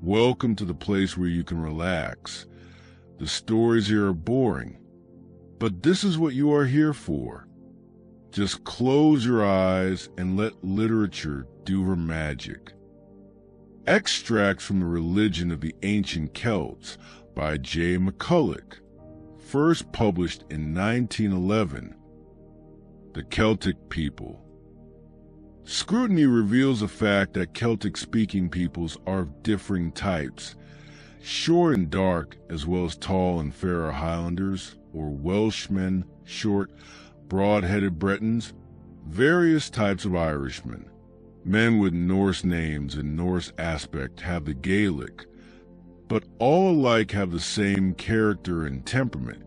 Welcome to the place where you can relax. The stories here are boring, but this is what you are here for. Just close your eyes and let literature do her magic. Extracts from the Religion of the Ancient Celts by J. McCulloch, first published in 1911. The Celtic People. Scrutiny reveals the fact that Celtic-speaking peoples are of differing types. Short and dark, as well as tall and fair are Highlanders, or Welshmen, short, broad-headed Bretons, various types of Irishmen. Men with Norse names and Norse aspect have the Gaelic, but all alike have the same character and temperament.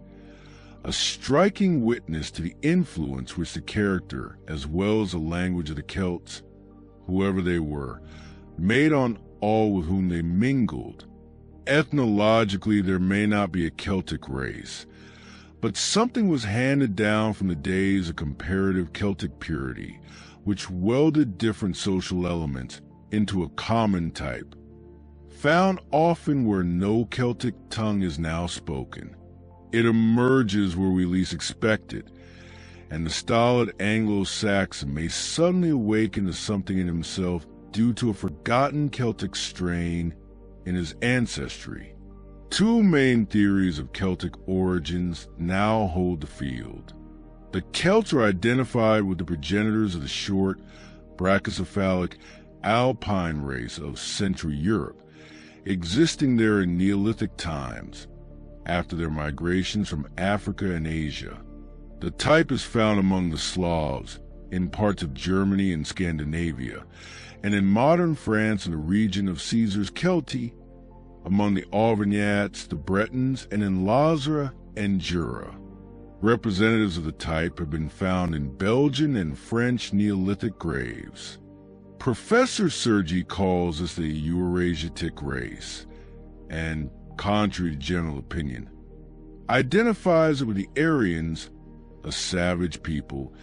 A striking witness to the influence which the character, as well as the language of the Celts, whoever they were, made on all with whom they mingled. Ethnologically, there may not be a Celtic race, but something was handed down from the days of comparative Celtic purity, which welded different social elements into a common type, found often where no Celtic tongue is now spoken. It emerges where we least expect it, and the stolid Anglo-Saxon may suddenly awaken to something in himself due to a forgotten Celtic strain in his ancestry. Two main theories of Celtic origins now hold the field. The Celts are identified with the progenitors of the short, brachycephalic, alpine race of Central Europe, existing there in Neolithic times, after their migrations from Africa and Asia. The type is found among the Slavs, in parts of Germany and Scandinavia, and in modern France in the region of Caesar's Celtae, among the Auvergnats, the Bretons, and in Lazara and Jura. Representatives of the type have been found in Belgian and French Neolithic graves. Professor Sergi calls this the Eurasiatic race, and, contrary to general opinion, identifies it with the Aryans, a savage people,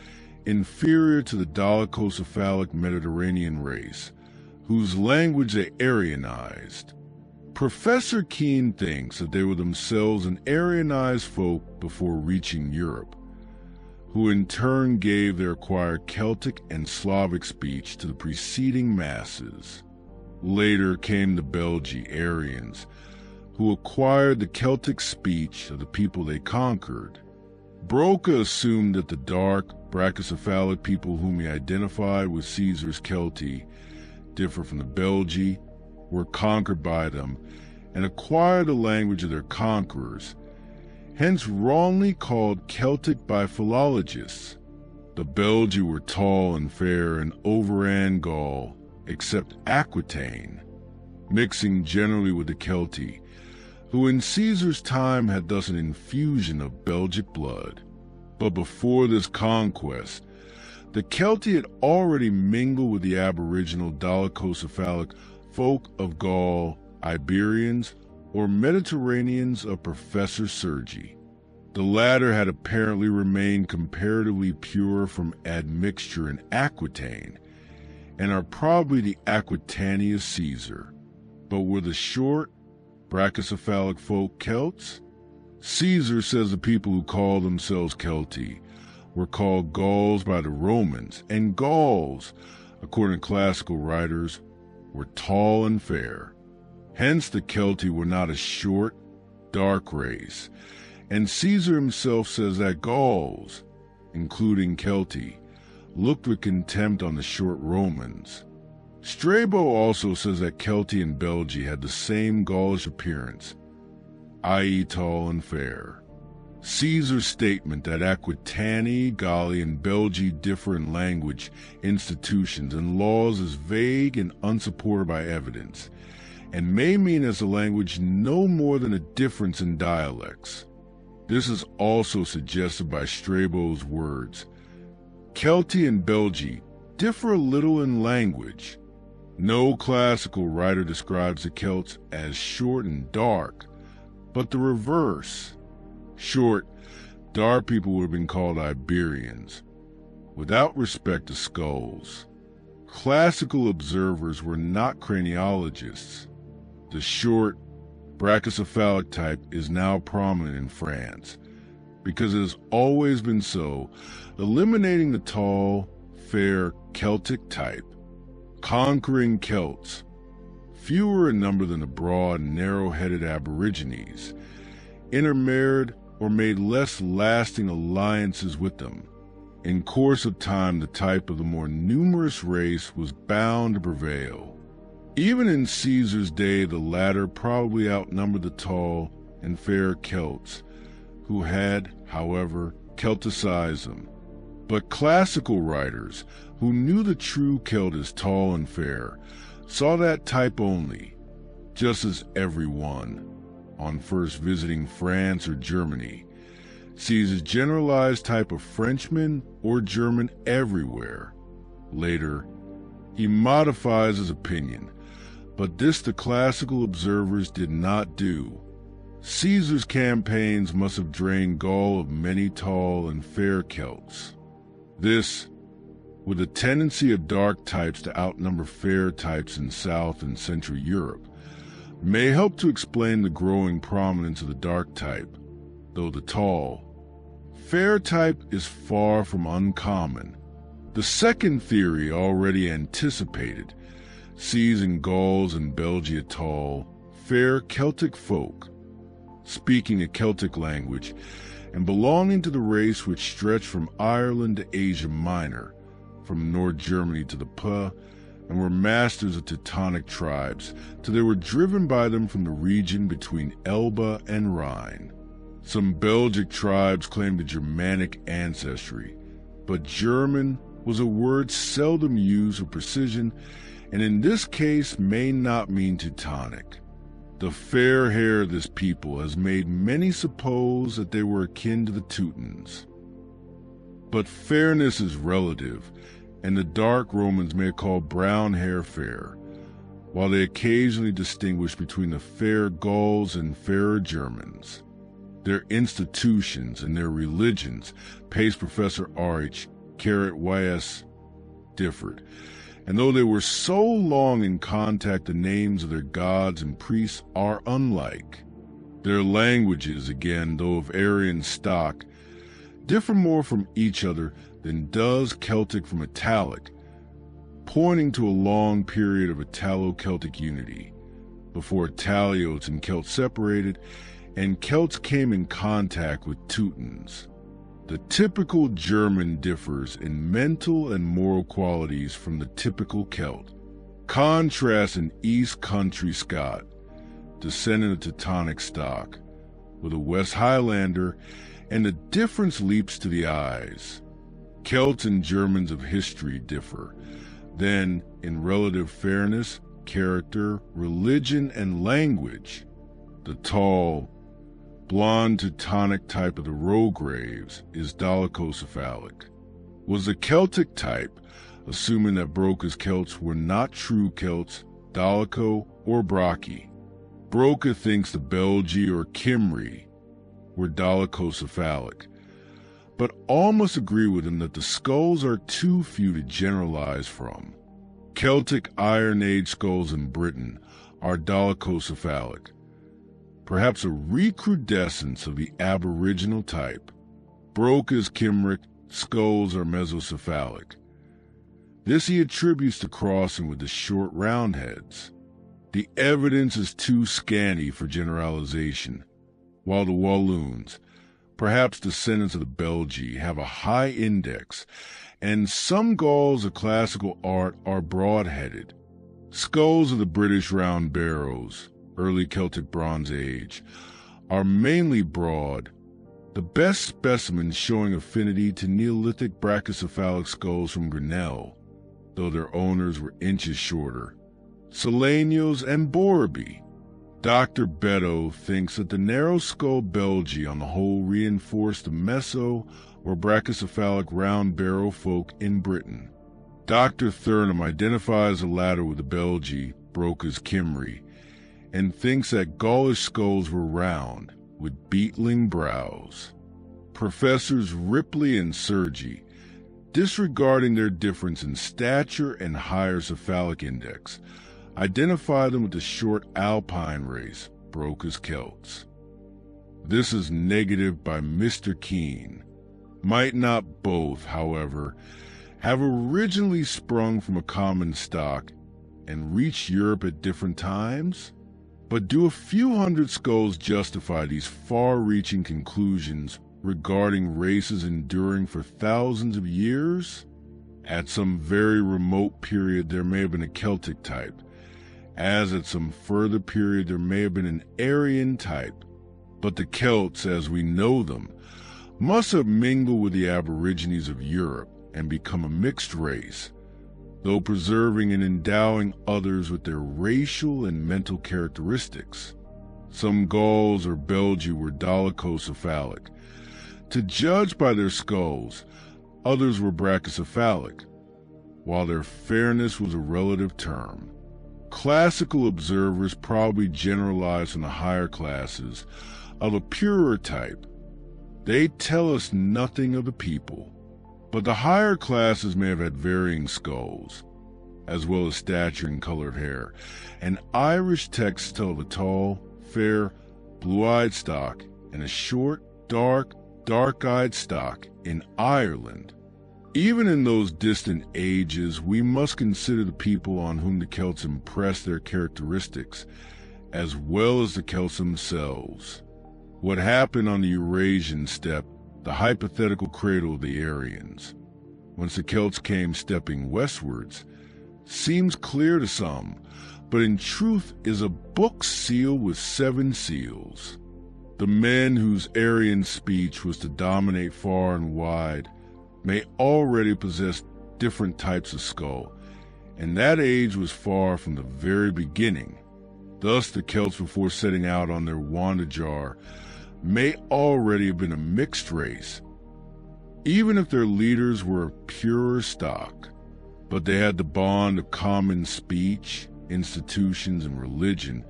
inferior to the dolichocephalic Mediterranean race, whose language they Aryanized. Professor Keene thinks that they were themselves an Aryanized folk before reaching Europe, who in turn gave their acquired Celtic and Slavic speech to the preceding masses. Later came the Belgi Aryans, who acquired the Celtic speech of the people they conquered. Broca assumed that the dark, brachycephalic people whom he identified with Caesar's Celtae differ from the Belgi, were conquered by them, and acquired the language of their conquerors, hence wrongly called Celtic by philologists. The Belgi were tall and fair and overran Gaul, except Aquitaine, mixing generally with the Celtae, who in Caesar's time had thus an infusion of Belgic blood. But before this conquest, the Celtae had already mingled with the aboriginal dolichocephalic folk of Gaul, Iberians, or Mediterraneans of Professor Sergi. The latter had apparently remained comparatively pure from admixture in Aquitaine, and are probably the Aquitani of Caesar. But were the short, brachycephalic folk Celts? Caesar says the people who call themselves Celtae were called Gauls by the Romans, and Gauls, according to classical writers, were tall and fair. Hence the Celtae were not a short, dark race, and Caesar himself says that Gauls, including Celtae, looked with contempt on the short Romans. Strabo also says that Celtae and Belgi had the same Gaulish appearance, i.e. tall and fair. Caesar's statement that Aquitani, Galli, and Belgi differ in language, institutions, and laws is vague and unsupported by evidence, and may mean as a language no more than a difference in dialects. This is also suggested by Strabo's words. Celtae and Belgi differ a little in language. No classical writer describes the Celts as short and dark, but the reverse. Short, dark people would have been called Iberians, without respect to skulls. Classical observers were not craniologists. The short, brachycephalic type is now prominent in France because it has always been so, eliminating the tall, fair Celtic type. Conquering Celts, fewer in number than the broad, narrow-headed Aborigines, intermarried or made less lasting alliances with them. In course of time, the type of the more numerous race was bound to prevail. Even in Caesar's day, the latter probably outnumbered the tall and fair Celts, who had, however, Celticized them. But classical writers, who knew the true Celt as tall and fair, saw that type only, just as everyone, on first visiting France or Germany, sees a generalized type of Frenchman or German everywhere. Later, he modifies his opinion, but this the classical observers did not do. Caesar's campaigns must have drained Gaul of many tall and fair Celts. This, with a tendency of dark types to outnumber fair types in South and Central Europe, may help to explain the growing prominence of the dark type, though the tall, fair type is far from uncommon. The second theory, already anticipated, sees in Gauls and Belgia tall, fair Celtic folk, speaking a Celtic language and belonging to the race which stretched from Ireland to Asia Minor, from North Germany to the Po, and were masters of Teutonic tribes, till they were driven by them from the region between Elbe and Rhine. Some Belgic tribes claimed a Germanic ancestry, but German was a word seldom used with precision, and in this case may not mean Teutonic. The fair hair of this people has made many suppose that they were akin to the Teutons. But fairness is relative, and the dark Romans may call brown hair fair, while they occasionally distinguish between the fair Gauls and fairer Germans. Their institutions and their religions, pays Professor R.H. Y.S. differed, and though they were so long in contact, the names of their gods and priests are unlike. Their languages, again, though of Aryan stock, differ more from each other than does Celtic from Italic, pointing to a long period of Italo-Celtic unity, before Italiotes and Celts separated, and Celts came in contact with Teutons. The typical German differs in mental and moral qualities from the typical Celt. Contrast an East Country Scot, descendant of Teutonic stock, with a West Highlander, and the difference leaps to the eyes. Celts and Germans of history differ, then in relative fairness, character, religion, and language. The tall, blonde Teutonic type of the Rograves is dolichocephalic. Was the Celtic type, assuming that Broca's Celts were not true Celts, Dolicho or Brocchi? Broca thinks the Belgi or Cymri were dolichocephalic, but all must agree with him that the skulls are too few to generalize from. Celtic Iron Age skulls in Britain are dolichocephalic, perhaps a recrudescence of the aboriginal type. Broca's Cymric skulls are mesocephalic. This he attributes to crossing with the short roundheads. The evidence is too scanty for generalization, while the Walloons, perhaps descendants of the Belgi, have a high index, and some Gauls of classical art are broad-headed. Skulls of the British round barrows, early Celtic Bronze Age, are mainly broad, the best specimens showing affinity to Neolithic brachycephalic skulls from Grinnell, though their owners were inches shorter, Solanios and Borreby. Dr. Beddoe thinks that the narrow skull Belgi on the whole reinforced the meso or brachycephalic round barrow folk in Britain. Dr. Thurnham identifies the latter with the Belgi, Broca's Cymri, and thinks that Gaulish skulls were round, with beetling brows. Professors Ripley and Sergi, disregarding their difference in stature and higher cephalic index, identify them with the short alpine race, Broca's Celts. This is negative by Mr. Keene. Might not both, however, have originally sprung from a common stock and reached Europe at different times? But do a few hundred skulls justify these far-reaching conclusions regarding races enduring for thousands of years? At some very remote period there may have been a Celtic type, as at some further period there may have been an Aryan type, but the Celts, as we know them, must have mingled with the Aborigines of Europe and become a mixed race, though preserving and endowing others with their racial and mental characteristics. Some Gauls or Belgi were dolichocephalic. To judge by their skulls, others were brachycephalic, while their fairness was a relative term. Classical observers probably generalized from the higher classes of a purer type. They tell us nothing of the people, but the higher classes may have had varying skulls, as well as stature and colored hair, and Irish texts tell of a tall, fair, blue-eyed stock and a short, dark-eyed stock in Ireland. Even in those distant ages, we must consider the people on whom the Celts impressed their characteristics, as well as the Celts themselves. What happened on the Eurasian steppe, the hypothetical cradle of the Aryans, once the Celts came stepping westwards, seems clear to some, but in truth is a book sealed with 7 seals. The men whose Aryan speech was to dominate far and wide may already possess different types of skull, and that age was far from the very beginning. Thus the Celts, before setting out on their wandajar, may already have been a mixed race, even if their leaders were of purer stock, but they had the bond of common speech, institutions, and religion,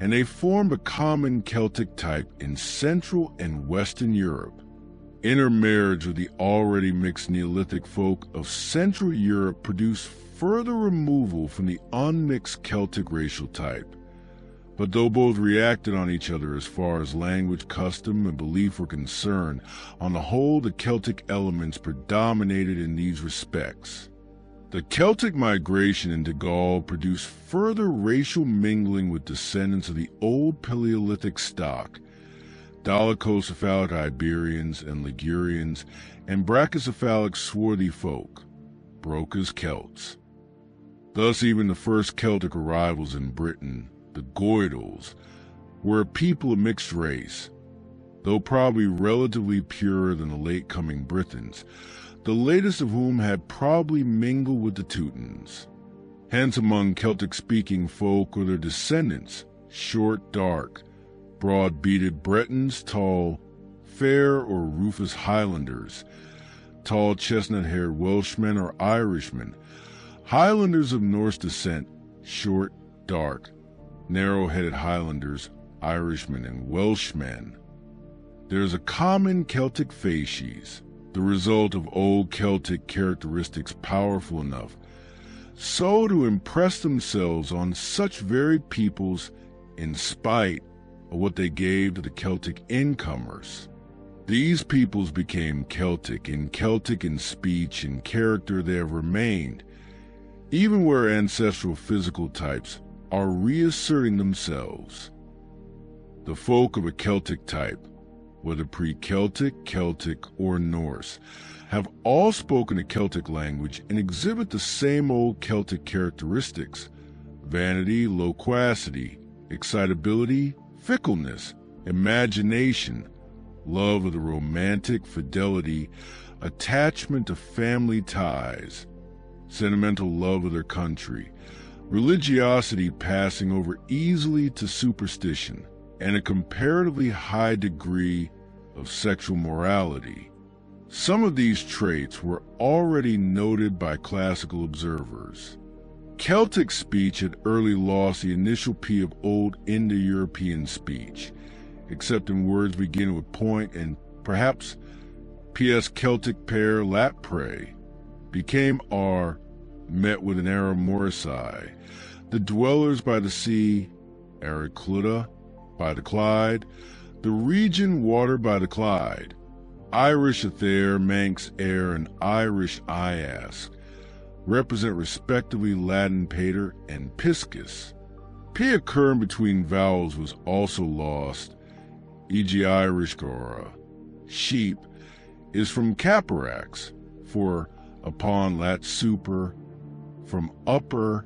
and they formed a common Celtic type in Central and Western Europe. Intermarriage with the already mixed Neolithic folk of Central Europe produced further removal from the unmixed Celtic racial type. But though both reacted on each other as far as language, custom, and belief were concerned, on the whole the Celtic elements predominated in these respects. The Celtic migration into Gaul produced further racial mingling with descendants of the old Paleolithic stock, dolichocephalic Iberians and Ligurians, and brachycephalic swarthy folk, Broca's Celts. Thus even the first Celtic arrivals in Britain, the Goidels, were a people of mixed race, though probably relatively purer than the late-coming Britons, the latest of whom had probably mingled with the Teutons. Hence among Celtic-speaking folk were their descendants, short, dark, broad-beaded Bretons, tall, fair or rufous Highlanders, tall chestnut-haired Welshmen or Irishmen, Highlanders of Norse descent, short, dark, narrow-headed Highlanders, Irishmen, and Welshmen. There is a common Celtic facies, the result of old Celtic characteristics powerful enough so to impress themselves on such varied peoples in spite of what they gave to the Celtic incomers. These peoples became Celtic, and Celtic in speech and character they have remained, even where ancestral physical types are reasserting themselves. The folk of a Celtic type, whether pre-Celtic, Celtic, or Norse, have all spoken a Celtic language and exhibit the same old Celtic characteristics: vanity, loquacity, excitability, fickleness, imagination, love of the romantic, fidelity, attachment to family ties, sentimental love of their country, religiosity passing over easily to superstition, and a comparatively high degree of sexual morality. Some of these traits were already noted by classical observers. Celtic speech had early lost the initial P of Old Indo-European speech, except in words beginning with point and perhaps PS Celtic pair lapre, became R, met with an Arab Morrissey, the dwellers by the sea, Aricluda by the Clyde, the region watered by the Clyde, Irish Athair, Manx Air, and Irish Iask, represent respectively Latin pater and piscis. P occurring between vowels was also lost, e.g. Irish gora. Sheep is from caparax, for upon lat super, from upper.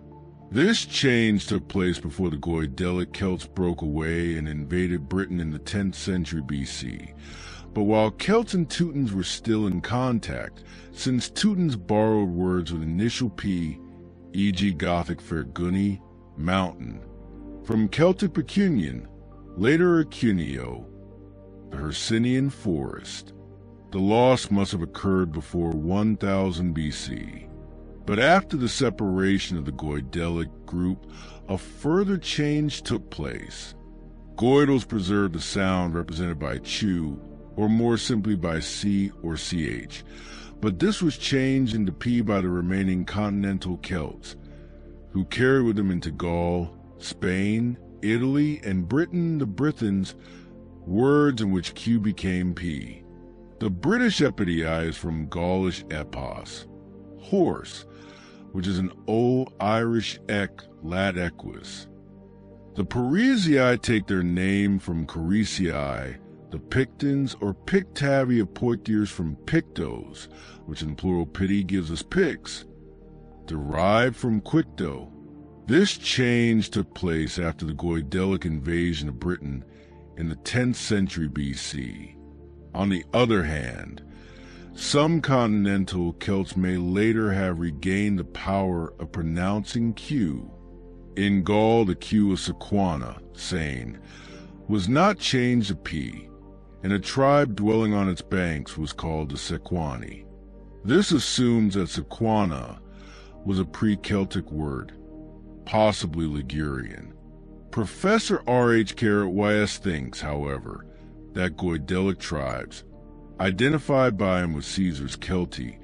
This change took place before the Goidelic Celts broke away and invaded Britain in the 10th century BC. But while Celts and Teutons were still in contact, since Teutons borrowed words with initial P, e.g. Gothic Ferguni, mountain, from Celtic Pecunian, later Acunio, the Hercynian forest. The loss must have occurred before 1000 BC. But after the separation of the Goidelic group, a further change took place. Goidels preserved the sound represented by chu, or more simply by C or CH, but this was changed into P by the remaining continental Celts, who carried with them into Gaul, Spain, Italy, and Britain the Brythons, words in which Q became P. The British epidii is from Gaulish epos, horse, which is an Old Irish ek, lat equus. The Parisii take their name from Carisii, the Pictons or Pictavia Poitiers from Pictos, which in plural pity gives us Picts, derived from Quicto. This change took place after the Goidelic invasion of Britain in the 10th century BC. On the other hand, some continental Celts may later have regained the power of pronouncing Q. In Gaul, the Q of Sequana, Seine, was not changed to P, and a tribe dwelling on its banks was called the Sequani. This assumes that Sequana was a pre-Celtic word, possibly Ligurian. Professor R.H. YS thinks, however, that Goidelic tribes, identified by him with Caesar's Celti,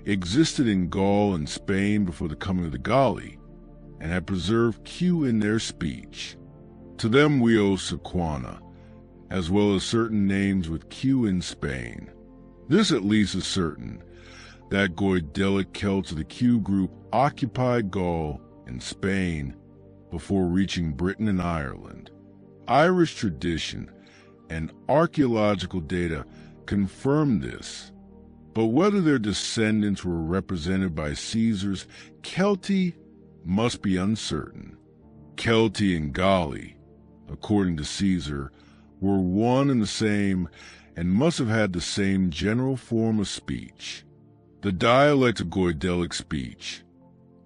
existed in Gaul and Spain before the coming of the Galli, and had preserved Q in their speech. To them we owe Sequana, as well as certain names with Q in Spain. This at least is certain, that Goidelic Celts of the Q group occupied Gaul and Spain before reaching Britain and Ireland. Irish tradition and archaeological data confirm this, but whether their descendants were represented by Caesar's Celti must be uncertain. Celti and Galli, according to Caesar, were one and the same and must have had the same general form of speech. The dialect of Goidelic speech,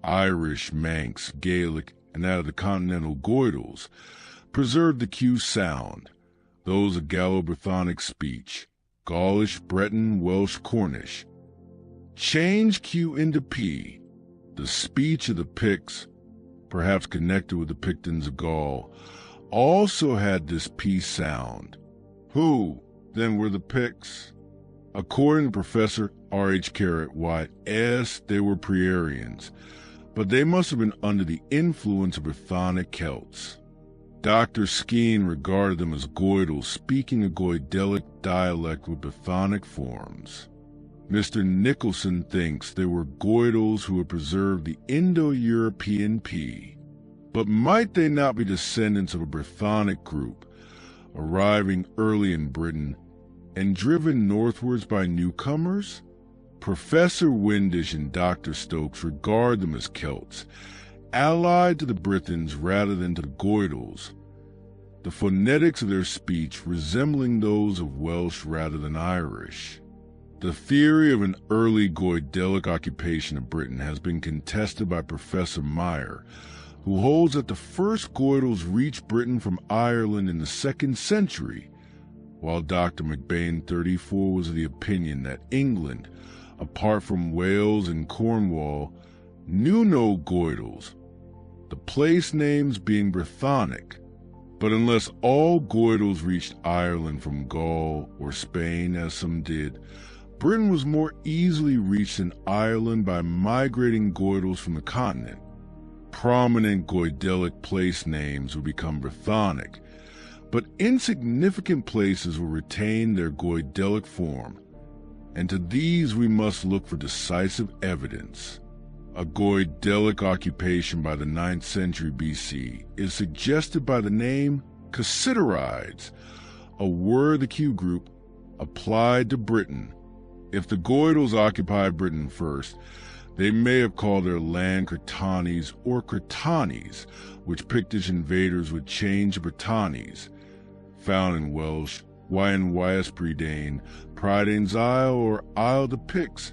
Irish, Manx, Gaelic, and that of the continental Goidels, preserved the Q sound, those of Gallo-Brythonic speech, Gaulish, Breton, Welsh, Cornish. Change Q into P. The speech of the Picts, perhaps connected with the Pictons of Gaul, also had this P sound. Who, then, were the Picts? According to Professor R.H. YS, they were Priarians, but they must have been under the influence of Brythonic Celts. Dr. Skene regarded them as Goidels speaking a Goidelic dialect with Brythonic forms. Mr. Nicholson thinks they were Goidels who had preserved the Indo-European P. But might they not be descendants of a Brythonic group, arriving early in Britain and driven northwards by newcomers? Professor Windisch and Dr. Stokes regard them as Celts, allied to the Brythons rather than to the Goidels, the phonetics of their speech resembling those of Welsh rather than Irish. The theory of an early Goidelic occupation of Britain has been contested by Professor Meyer, who holds that the first Goidels reached Britain from Ireland in the 2nd century, while Dr. McBain 34 was of the opinion that England, apart from Wales and Cornwall, knew no Goidels, the place names being Brythonic. But unless all Goidels reached Ireland from Gaul or Spain, as some did, Britain was more easily reached than Ireland by migrating Goidels from the continent. prominent Goidelic place names would become Brythonic, but insignificant places will retain their Goidelic form, and to these we must look for decisive evidence. A Goidelic occupation by the 9th century BC is suggested by the name Cassiterides, a word the Q group applied to Britain. If the Goidels occupied Britain first, they may have called their land Cretanes or Cretanes, which Pictish invaders would change to Britannes, found in Welsh, Wyn Prydain, Prydain's Isle, or Isle de Pix,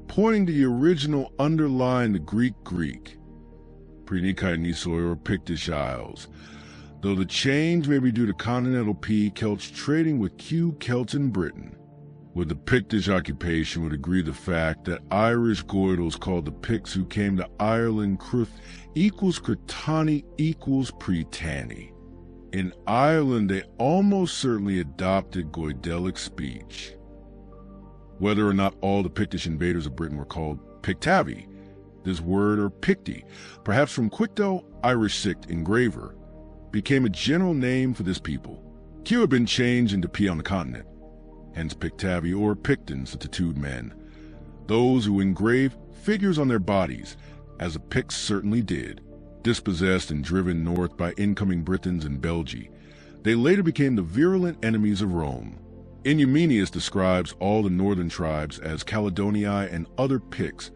pointing to the original underlying the Greek, Prenikai Nisoy or Pictish Isles, though the change may be due to continental P Celts trading with Q Celts in Britain. With the Pictish occupation would agree the fact that Irish Goidels called the Picts who came to Ireland Cruth equals Cretani equals Pretani. In Ireland they almost certainly adopted Goidelic speech. Whether or not all the Pictish invaders of Britain were called Pictavi, this word, or Picti, perhaps from Quicto, Irish Sict, engraver, became a general name for this people. Q had been changed into P on the continent, hence Pictavi or Pictons, the tattooed men, those who engrave figures on their bodies, as the Picts certainly did. Dispossessed and driven north by incoming Britons and Belgi, they later became the virulent enemies of Rome. Inumenius describes all the northern tribes as Caledonii and other Picts,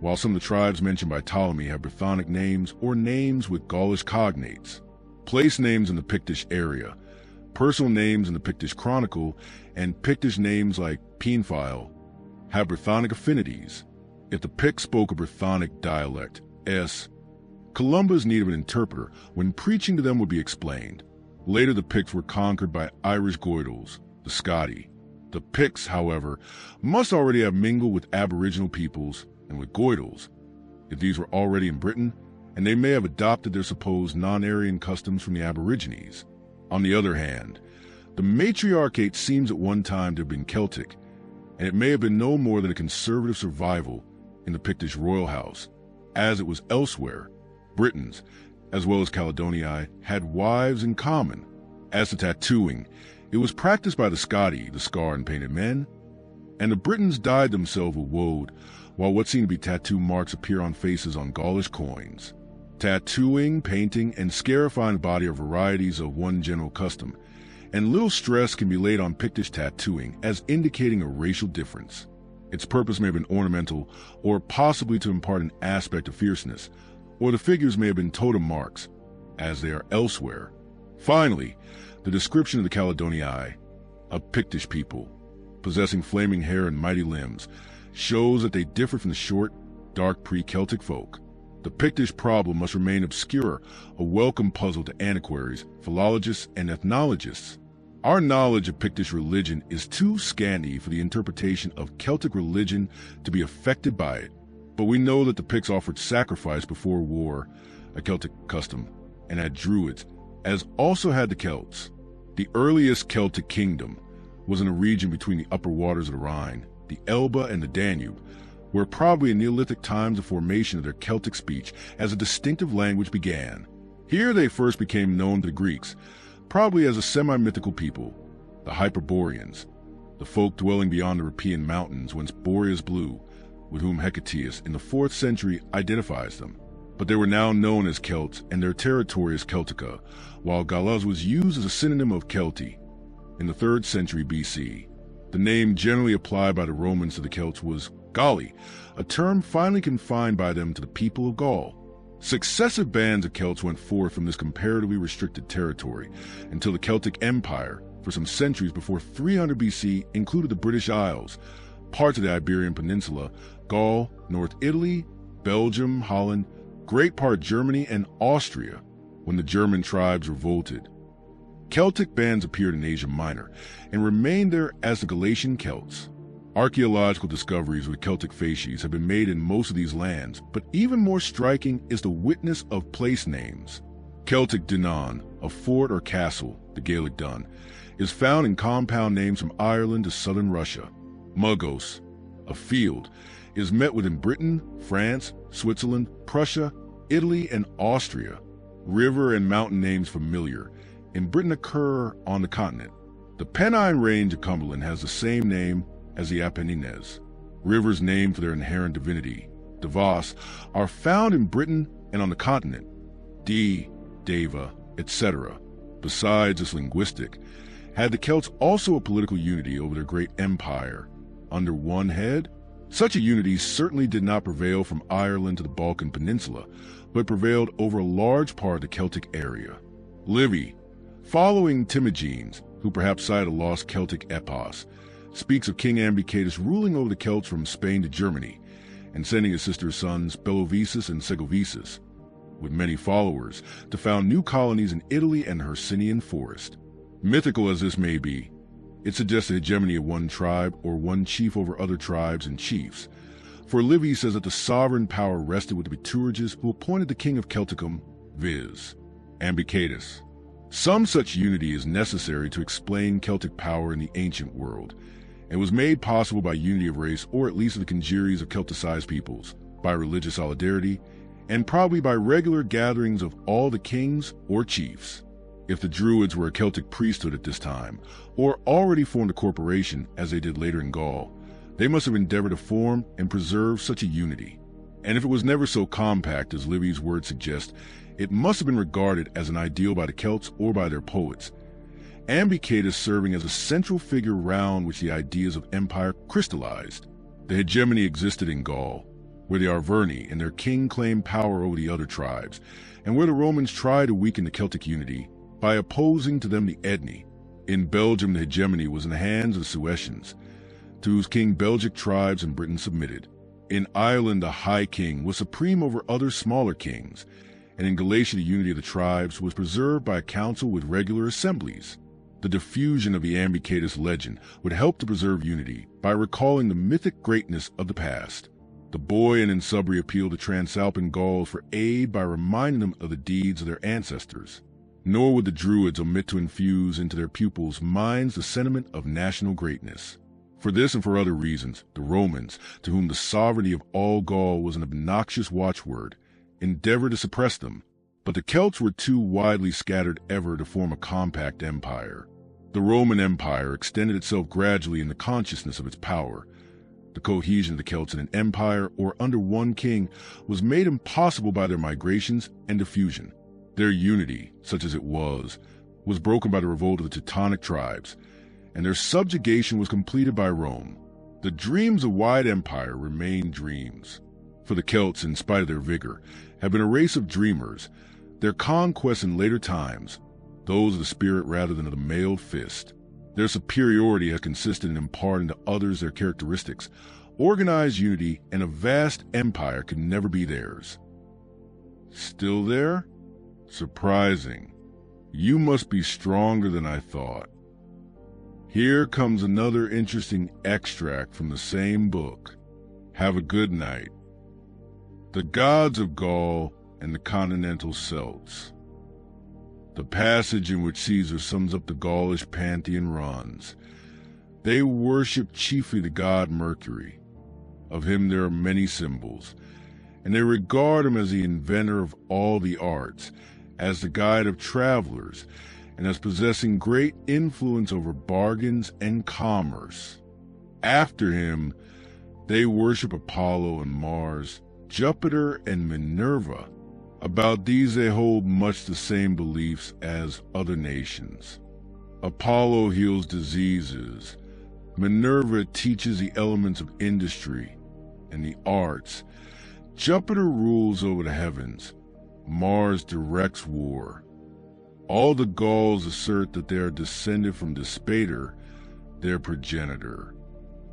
while some of the tribes mentioned by Ptolemy have Brythonic names or names with Gaulish cognates. Place names in the Pictish area, personal names in the Pictish Chronicle, and Pictish names like Penfile have Brythonic affinities. If the Picts spoke a Brythonic dialect, Columba's need of an interpreter when preaching to them would be explained. Later the Picts were conquered by Irish Goidels, the Scoti. The Picts, however, must already have mingled with Aboriginal peoples and with Goidels, if these were already in Britain, and they may have adopted their supposed non-Aryan customs from the Aborigines. On the other hand, the matriarchate seems at one time to have been Celtic, and it may have been no more than a conservative survival in the Pictish royal house, as it was elsewhere. Britons, as well as Caledonii, had wives in common. As to tattooing, it was practiced by the Scoti, the scar and painted men, and the Britons dyed themselves with woad, while what seem to be tattoo marks appear on faces on Gaulish coins. Tattooing, painting, and scarifying the body are varieties of one general custom, and little stress can be laid on Pictish tattooing as indicating a racial difference. Its purpose may have been ornamental, or possibly to impart an aspect of fierceness, or the figures may have been totem marks, as they are elsewhere. Finally, the description of the Caledonii, a Pictish people, possessing flaming hair and mighty limbs, shows that they differ from the short, dark pre-Celtic folk. The Pictish problem must remain obscure, a welcome puzzle to antiquaries, philologists, and ethnologists. Our knowledge of Pictish religion is too scanty for the interpretation of Celtic religion to be affected by it, but we know that the Picts offered sacrifice before war, a Celtic custom, and had druids, as also had the Celts. The earliest Celtic kingdom was in a region between the upper waters of the Rhine, the Elbe, and the Danube, where probably in Neolithic times the formation of their Celtic speech as a distinctive language began. Here they first became known to the Greeks, probably as a semi-mythical people, the Hyperboreans, the folk dwelling beyond the Rhipaean mountains whence Boreas blew, with whom Hecataeus in the 4th century identifies them. But they were now known as Celts, and their territory as Celtica, while Galaz was used as a synonym of Celti. In the 3rd century BC, the name generally applied by the Romans to the Celts was Galli, a term finally confined by them to the people of Gaul. Successive bands of Celts went forth from this comparatively restricted territory until the Celtic Empire, for some centuries before 300 BC, included the British Isles, parts of the Iberian Peninsula, Gaul, North Italy, Belgium, Holland, great part of Germany, and Austria when the German tribes revolted. Celtic bands appeared in Asia Minor and remained there as the Galatian Celts. Archaeological discoveries with Celtic facies have been made in most of these lands, but even more striking is the witness of place names. Celtic Dunan, a fort or castle, the Gaelic Dun, is found in compound names from Ireland to southern Russia. Mugos, a field, is met with in Britain, France, Switzerland, Prussia, Italy and Austria, river and mountain names familiar. In Britain occur on the continent. The Pennine Range of Cumberland has the same name as the Apennines. Rivers named for their inherent divinity, Devas, are found in Britain and on the continent, Deva, etc. Besides this linguistic, had the Celts also a political unity over their great empire under one head? Such a unity certainly did not prevail from Ireland to the Balkan Peninsula, but prevailed over a large part of the Celtic area. Livy, following Timagenes, who perhaps cited a lost Celtic epos, speaks of King Ambicatus ruling over the Celts from Spain to Germany, and sending his sister sons Bellovesus and Segovesus, with many followers, to found new colonies in Italy and the Hercynian forest. Mythical as this may be, it suggests the hegemony of one tribe or one chief over other tribes and chiefs, for Livy says that the sovereign power rested with the Bituriges who appointed the king of Celticum, viz. Ambicatus. Some such unity is necessary to explain Celtic power in the ancient world, and was made possible by unity of race, or at least of the congeries of Celticized peoples, by religious solidarity, and probably by regular gatherings of all the kings or chiefs. If the Druids were a Celtic priesthood at this time, or already formed a corporation as they did later in Gaul, they must have endeavored to form and preserve such a unity. And if it was never so compact as Livy's words suggest, it must have been regarded as an ideal by the Celts or by their poets, Ambicatus serving as a central figure round which the ideas of empire crystallized. The hegemony existed in Gaul, where the Arverni and their king claimed power over the other tribes, and where the Romans tried to weaken the Celtic unity by opposing to them the Edni. In Belgium, the hegemony was in the hands of the Suessians, to whose king Belgic tribes in Britain submitted. In Ireland, the High King was supreme over other smaller kings, and in Galatia, the unity of the tribes was preserved by a council with regular assemblies. The diffusion of the Ambicatus legend would help to preserve unity by recalling the mythic greatness of the past. The boy and Insubri appeal to Transalpine Gauls for aid by reminding them of the deeds of their ancestors. Nor would the Druids omit to infuse into their pupils' minds the sentiment of national greatness. For this and for other reasons, the Romans, to whom the sovereignty of all Gaul was an obnoxious watchword, endeavored to suppress them, but the Celts were too widely scattered ever to form a compact empire. The Roman Empire extended itself gradually in the consciousness of its power. The cohesion of the Celts in an empire or under one king was made impossible by their migrations and diffusion. Their unity, such as it was broken by the revolt of the Teutonic tribes, and their subjugation was completed by Rome. The dreams of wide empire remain dreams. For the Celts, in spite of their vigor, have been a race of dreamers, their conquests in later times, those of the spirit rather than of the mailed fist. Their superiority has consisted in imparting to others their characteristics. Organized unity and a vast empire could never be theirs. Still there? Surprising. You must be stronger than I thought. Here comes another interesting extract from the same book. Have a good night. The gods of Gaul and the continental Celts. The passage in which Caesar sums up the Gaulish pantheon runs. They worship chiefly the god Mercury. Of him there are many symbols, and they regard him as the inventor of all the arts, as the guide of travelers, and as possessing great influence over bargains and commerce. After him, they worship Apollo and Mars, Jupiter and Minerva. About these they hold much the same beliefs as other nations. Apollo heals diseases. Minerva teaches the elements of industry and the arts. Jupiter rules over the heavens. Mars directs war. All the Gauls assert that they are descended from Despater, their progenitor.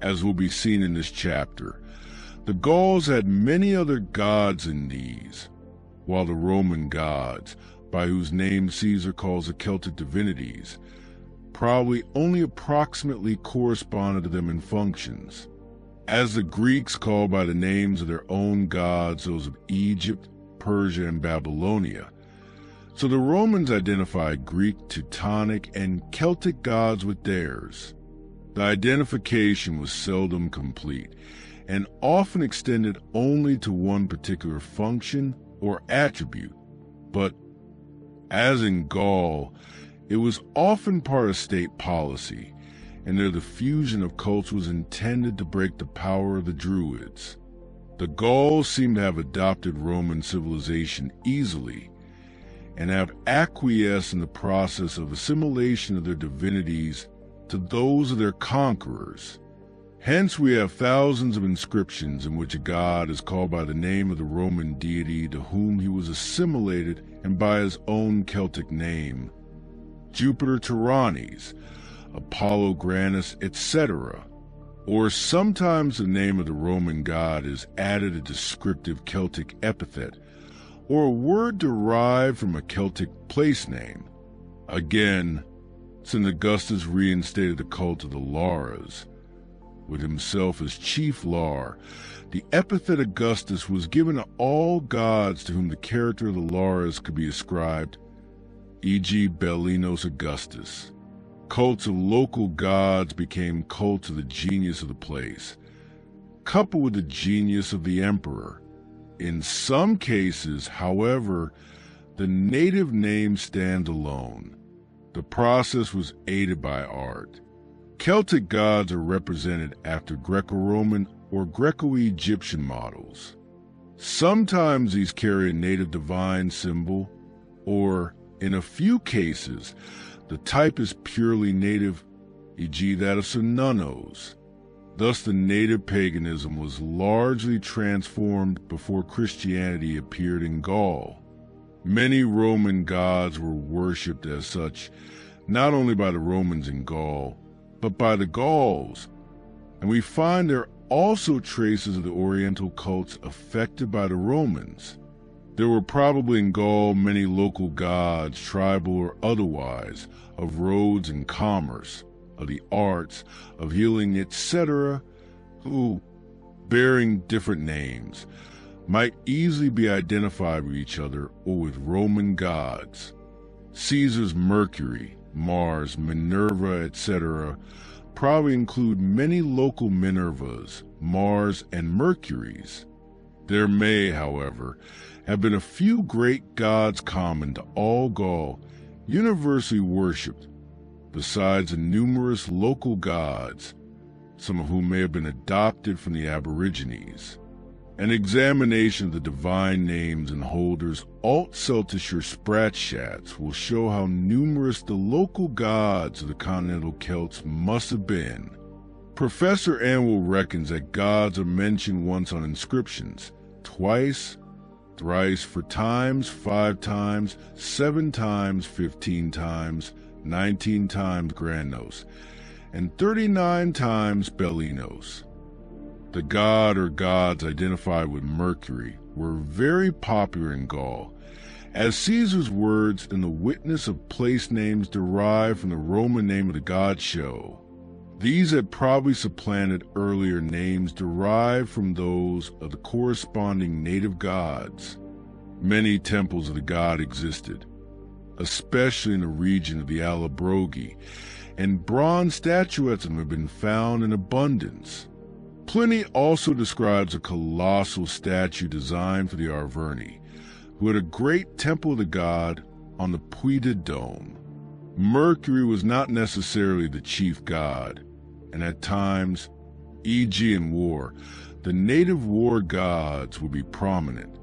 As will be seen in this chapter, the Gauls had many other gods than these, while the Roman gods, by whose name Caesar calls the Celtic divinities, probably only approximately corresponded to them in functions. As the Greeks called by the names of their own gods those of Egypt, Persia, and Babylonia, so the Romans identified Greek, Teutonic, and Celtic gods with theirs. The identification was seldom complete, and often extended only to one particular function or attribute, but, as in Gaul, it was often part of state policy, and there the fusion of cults was intended to break the power of the Druids. The Gauls seem to have adopted Roman civilization easily, and have acquiesced in the process of assimilation of their divinities to those of their conquerors. Hence we have thousands of inscriptions in which a god is called by the name of the Roman deity to whom he was assimilated and by his own Celtic name: Jupiter Tyrannis, Apollo Granus, etc. Or sometimes the name of the Roman god is added a descriptive Celtic epithet, or a word derived from a Celtic place name. Again, St. Augustus reinstated the cult of the Laras, with himself as chief Lar. The epithet Augustus was given to all gods to whom the character of the Laras could be ascribed, e.g. Bellinos Augustus. Cults of local gods became cults of the genius of the place, coupled with the genius of the emperor. In some cases, however, the native name stands alone. The process was aided by art. Celtic gods are represented after Greco-Roman or Greco-Egyptian models. Sometimes these carry a native divine symbol, or, in a few cases, the type is purely native, e.g. that of Cernunnos. Thus the native paganism was largely transformed before Christianity appeared in Gaul. Many Roman gods were worshipped as such, not only by the Romans in Gaul, but by the Gauls, and we find there are also traces of the Oriental cults affected by the Romans. There were probably in Gaul many local gods, tribal or otherwise, of roads and commerce, of the arts, of healing, etc., who, bearing different names, might easily be identified with each other or with Roman gods. Caesar's Mercury, Mars, Minerva, etc. probably include many local Minervas, Mars, and Mercuries. There may, however, have been a few great gods common to all Gaul, universally worshipped, besides the numerous local gods, some of whom may have been adopted from the Aborigines. An examination of the divine names and holders Alt-Celtischer Spratschats will show how numerous the local gods of the continental Celts must have been. Professor Anwell reckons that gods are mentioned once on inscriptions, twice, thrice, 4 times, 5 times, 7 times, 15 times, 19 times Granos, and 39 times Bellinos. The god or gods identified with Mercury were very popular in Gaul, as Caesar's words in the witness of place names derived from the Roman name of the god show. These had probably supplanted earlier names derived from those of the corresponding native gods. Many temples of the god existed, especially in the region of the Allobrogi, and bronze statuettes of them have been found in abundance. Pliny also describes a colossal statue designed for the Arverni, who had a great temple of the god on the Puy de Dôme. Mercury was not necessarily the chief god, and at times, e.g. in war, the native war gods would be prominent.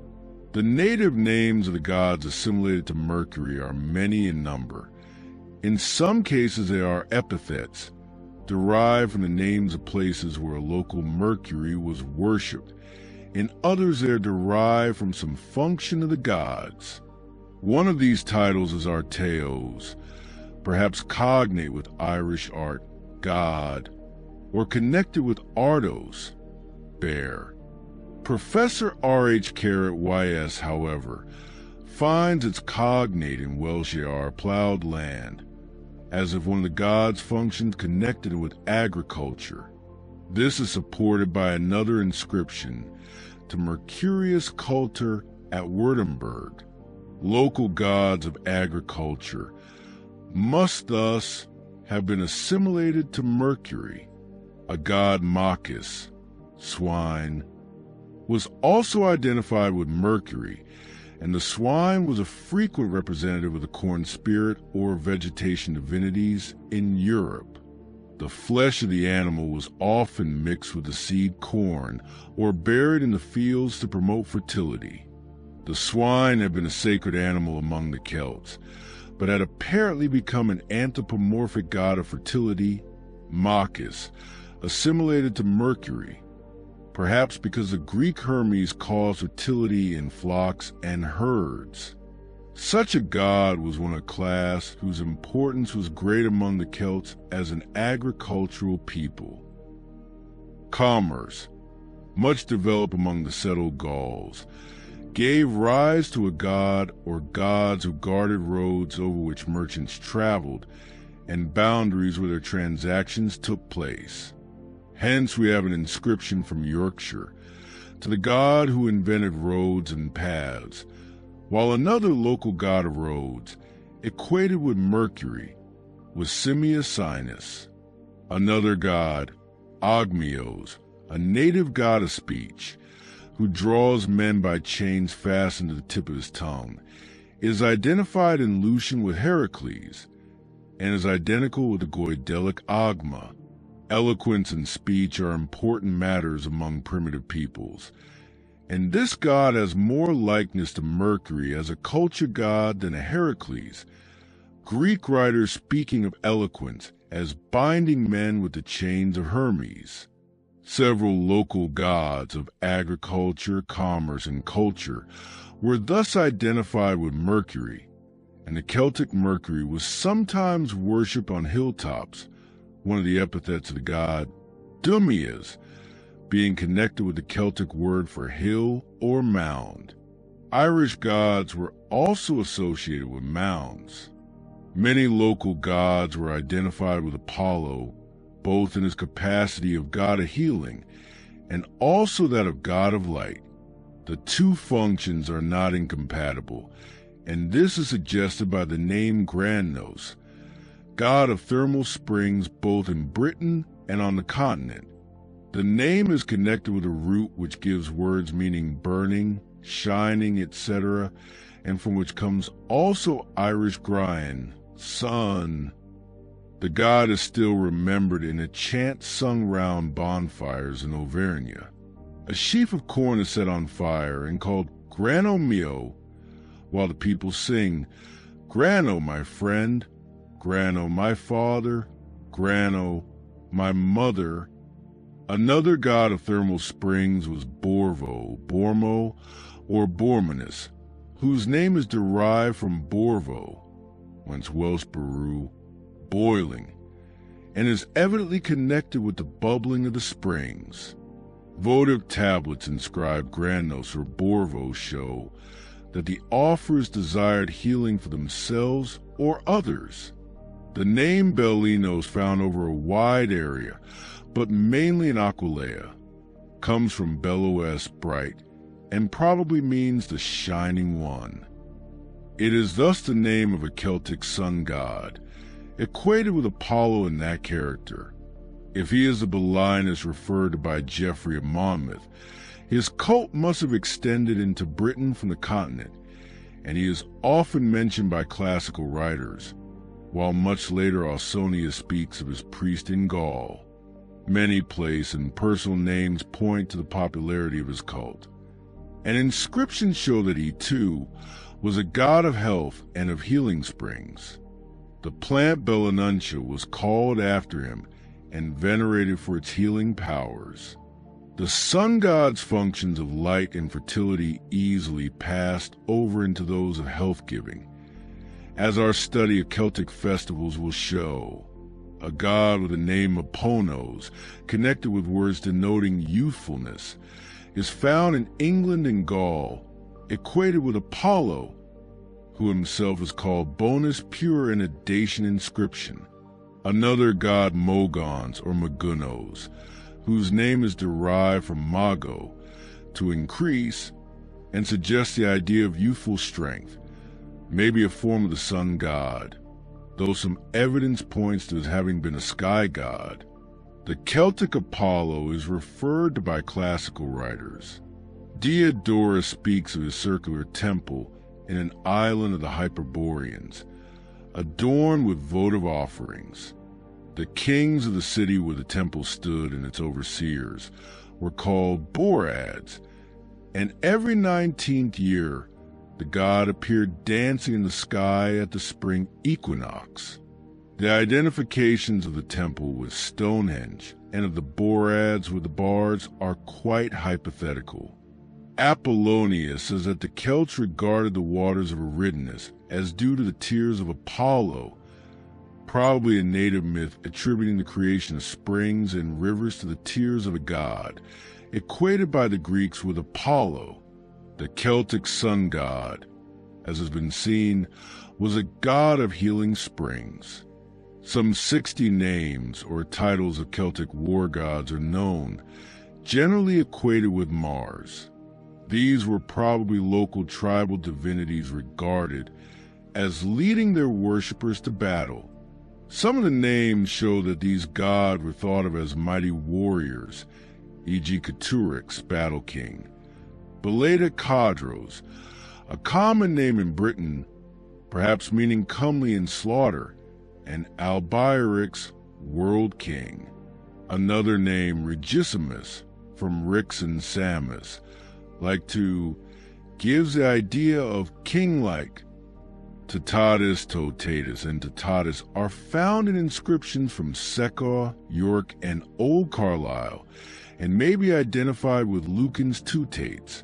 The native names of the gods assimilated to Mercury are many in number. In some cases they are epithets, derived from the names of places where a local Mercury was worshipped. In others they are derived from some function of the gods. One of these titles is Arteos, perhaps cognate with Irish art, god, or connected with Ardos, bear. Professor R.H. Carrot Y.S., however, finds its cognate in Welshar, plowed land, as if one of the gods' functions connected with agriculture. This is supported by another inscription to Mercurius Cultor at Württemberg. Local gods of agriculture must thus have been assimilated to Mercury. A god Machus, swine, was also identified with Mercury, and the swine was a frequent representative of the corn spirit or vegetation divinities in Europe. The flesh of the animal was often mixed with the seed corn or buried in the fields to promote fertility. The swine had been a sacred animal among the Celts, but had apparently become an anthropomorphic god of fertility, Bacchus, assimilated to Mercury, perhaps because the Greek Hermes caused fertility in flocks and herds. Such a god was one of a class whose importance was great among the Celts as an agricultural people. Commerce, much developed among the settled Gauls, gave rise to a god or gods who guarded roads over which merchants traveled and boundaries where their transactions took place. Hence we have an inscription from Yorkshire to the god who invented roads and paths, while another local god of roads, equated with Mercury, was Simmias Sinus. Another god, Ogmios, a native god of speech, who draws men by chains fastened to the tip of his tongue, is identified in Lucian with Heracles, and is identical with the Goidelic Ogma. Eloquence and speech are important matters among primitive peoples, and this god has more likeness to Mercury as a culture god than a Heracles. Greek writers speaking of eloquence as binding men with the chains of Hermes. Several local gods of agriculture, commerce, and culture were thus identified with Mercury, and the Celtic Mercury was sometimes worshipped on hilltops, one of the epithets of the god Dumias being connected with the Celtic word for hill or mound. Irish gods were also associated with mounds. Many local gods were identified with Apollo, both in his capacity of god of healing and also that of god of light. The two functions are not incompatible, and this is suggested by the name Grannos, god of thermal springs both in Britain and on the continent. The name is connected with a root which gives words meaning burning, shining, etc., and from which comes also Irish Grian, sun. The god is still remembered in a chant sung round bonfires in Auvergne. A sheaf of corn is set on fire and called grano mio, while the people sing, grano my friend, grano my father, grano my mother. Another god of thermal springs was Borvo, Bormo, or Bormanus, whose name is derived from Borvo, whence Welsh Baru, boiling, and is evidently connected with the bubbling of the springs. Votive tablets inscribed Grannos or Borvo show that the offerers desired healing for themselves or others. The name Bellinos, found over a wide area, but mainly in Aquileia, comes from Belloes, bright, and probably means the shining one. It is thus the name of a Celtic sun god, equated with Apollo in that character. If he is the Belinus referred to by Geoffrey of Monmouth, his cult must have extended into Britain from the continent, and he is often mentioned by classical writers, while much later Ausonius speaks of his priest in Gaul. Many place and personal names point to the popularity of his cult, and inscriptions show that he, too, was a god of health and of healing springs. The plant Bellinuntia was called after him and venerated for its healing powers. The sun god's functions of light and fertility easily passed over into those of health-giving, as our study of Celtic festivals will show. A god with the name of Ponos, connected with words denoting youthfulness, is found in England and Gaul, equated with Apollo, who himself is called Bonus Pure in a Dacian inscription. Another god, Mogons or Magunos, whose name is derived from mago, to increase, and suggests the idea of youthful strength, may be a form of the sun god, though some evidence points to his having been a sky god. The Celtic Apollo is referred to by classical writers. Diodorus speaks of his circular temple in an island of the Hyperboreans, adorned with votive offerings. The kings of the city where the temple stood and its overseers were called Borads, and every 19th year the god appeared dancing in the sky at the spring equinox. The identifications of the temple with Stonehenge and of the Borads with the bards are quite hypothetical. Apollonius says that the Celts regarded the waters of Eridanus as due to the tears of Apollo, probably a native myth attributing the creation of springs and rivers to the tears of a god, equated by the Greeks with Apollo. The Celtic sun god, as has been seen, was a god of healing springs. Some 60 names or titles of Celtic war gods are known, generally equated with Mars. These were probably local tribal divinities regarded as leading their worshippers to battle. Some of the names show that these gods were thought of as mighty warriors, e.g. Caturax, battle king, Beleta Cadros, a common name in Britain, perhaps meaning comely in slaughter, and Albiorix, world king. Another name, Regissimus, from Rix and Samus, like to gives the idea of king-like. Tatatus, Totatus, and Tatatus are found in inscriptions from Secaw, York, and Old Carlisle, and may be identified with Lucan's Tutates,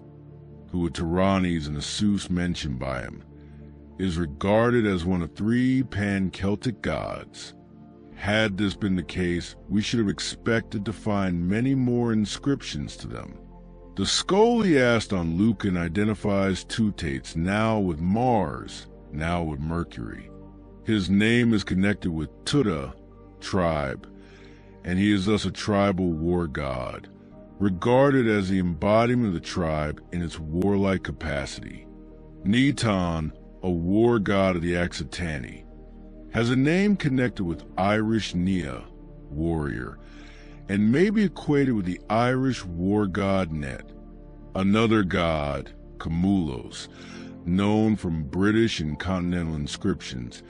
who with Tyrannes and Asus mentioned by him, is regarded as one of 3 pan-Celtic gods. Had this been the case, we should have expected to find many more inscriptions to them. The Scholiast on Lucan identifies Tutates now with Mars, now with Mercury. His name is connected with Tuta, tribe, and he is thus a tribal war god, regarded as the embodiment of the tribe in its warlike capacity. Neton, a war god of the Axitani, has a name connected with Irish Nia, warrior, and may be equated with the Irish war god Net. Another god, Camulos, known from British and continental inscriptions,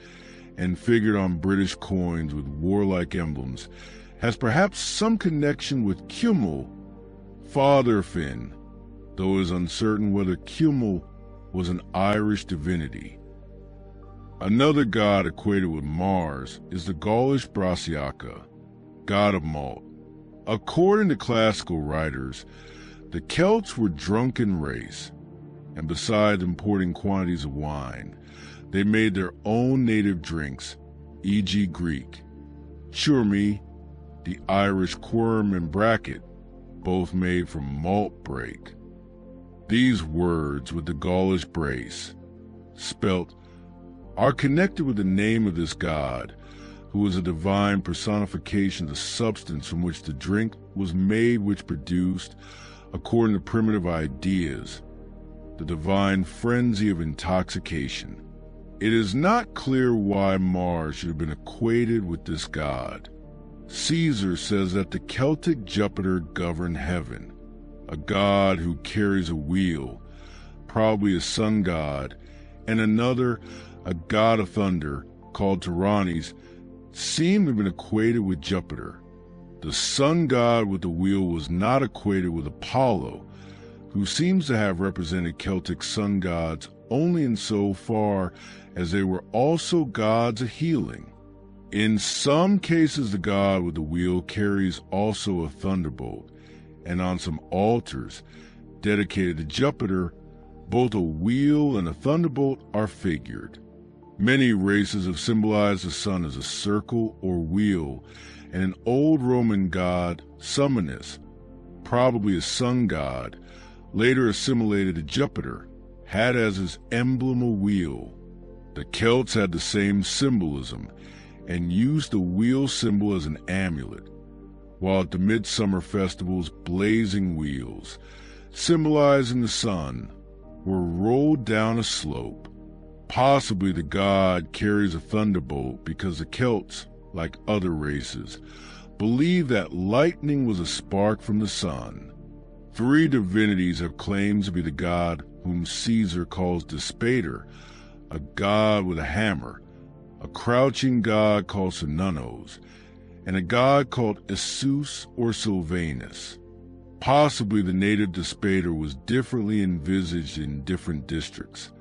and figured on British coins with warlike emblems, has perhaps some connection with Cumul, Father Finn, though it is uncertain whether Cumul was an Irish divinity. Another god equated with Mars is the Gaulish Brassiaca, god of malt. According to classical writers, the Celts were a drunken race, and besides importing quantities of wine, they made their own native drinks, e.g. Greek, Churmi, the Irish quorum and bracket, both made from malt break. These words with the Gaulish brace, spelt, are connected with the name of this god, who is a divine personification of the substance from which the drink was made, which produced, according to primitive ideas, the divine frenzy of intoxication. It is not clear why Mars should have been equated with this god. Caesar says that the Celtic Jupiter governed heaven, a god who carries a wheel, probably a sun god, and another, a god of thunder, called Tyrannes, seem to have been equated with Jupiter. The sun god with the wheel was not equated with Apollo, who seems to have represented Celtic sun gods only insofar as they were also gods of healing. In some cases, the god with the wheel carries also a thunderbolt, and on some altars dedicated to Jupiter, both a wheel and a thunderbolt are figured. Many races have symbolized the sun as a circle or wheel, and an old Roman god, Summonus, probably a sun god, later assimilated to Jupiter, had as his emblem a wheel. The Celts had the same symbolism, and used the wheel symbol as an amulet, while at the midsummer festivals blazing wheels, symbolizing the sun, were rolled down a slope. Possibly the god carries a thunderbolt because the Celts, like other races, believed that lightning was a spark from the sun. 3 divinities have claimed to be the god whom Caesar calls Despater, a god with a hammer, a crouching god called Cernunnos, and a god called Isus or Sylvanus. Possibly the native Despater was differently envisaged in different districts,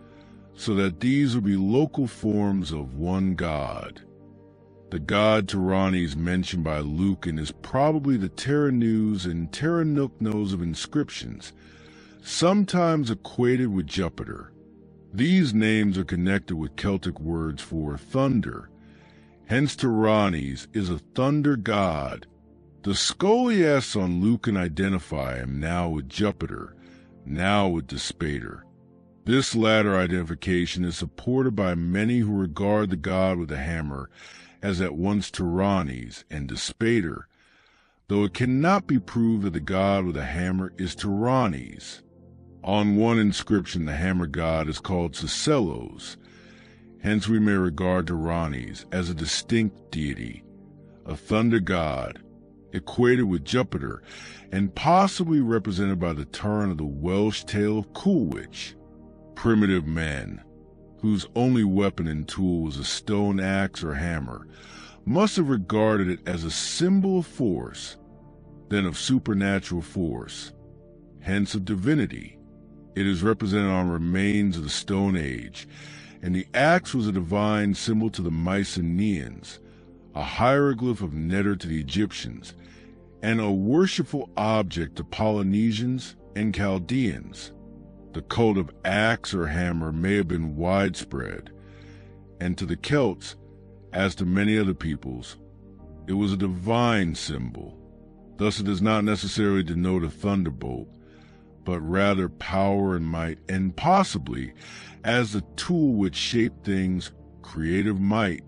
so that these would be local forms of one god. The god Tyrannes mentioned by Lucan is probably the Terranus and Terranuknos of inscriptions, sometimes equated with Jupiter. These names are connected with Celtic words for thunder, hence Tyrannes is a thunder god. The scholiasts on Lucan identify him now with Jupiter, now with Despater. This latter identification is supported by many who regard the god with the hammer as at once Tyrannes and Despater, though it cannot be proved that the god with a hammer is Tyrannes. On one inscription, the hammer god is called Celts, hence we may regard Tyrannes as a distinct deity, a thunder god, equated with Jupiter, and possibly represented by the turn of the Welsh tale of Coolwich. Primitive men, whose only weapon and tool was a stone axe or hammer, must have regarded it as a symbol of force, then of supernatural force, hence of divinity. It is represented on remains of the Stone Age, and the axe was a divine symbol to the Mycenaeans, a hieroglyph of Neter to the Egyptians, and a worshipful object to Polynesians and Chaldeans. The cult of axe or hammer may have been widespread, and to the Celts, as to many other peoples, it was a divine symbol. Thus it does not necessarily denote a thunderbolt, but rather power and might, and possibly, as the tool which shaped things, creative might.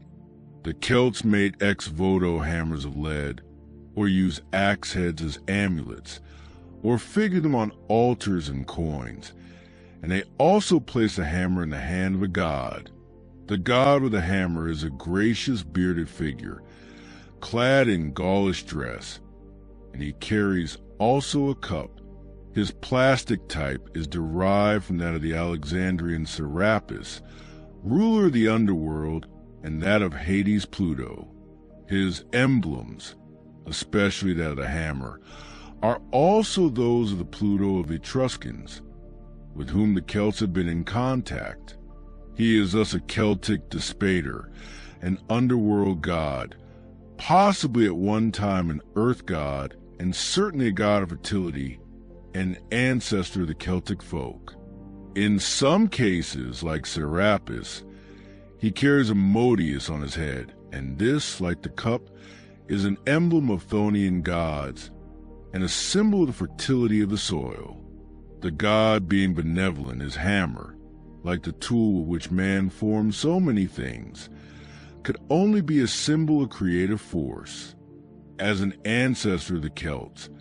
The Celts made ex voto hammers of lead, or used axe heads as amulets, or figured them on altars and coins, and they also placed a hammer in the hand of a god. The god with a hammer is a gracious bearded figure, clad in Gaulish dress, and he carries also a cup. His plastic type is derived from that of the Alexandrian Serapis, ruler of the underworld, and that of Hades Pluto. His emblems, especially that of the hammer, are also those of the Pluto of the Etruscans, with whom the Celts had been in contact. He is thus a Celtic Despater, an underworld god, possibly at one time an earth god, and certainly a god of fertility, an ancestor of the Celtic folk. In some cases, like Serapis, he carries a modius on his head, and this, like the cup, is an emblem of Chthonian gods, and a symbol of the fertility of the soil. The god, being benevolent, his hammer, like the tool with which man forms so many things, could only be a symbol of creative force. As an ancestor of the Celts,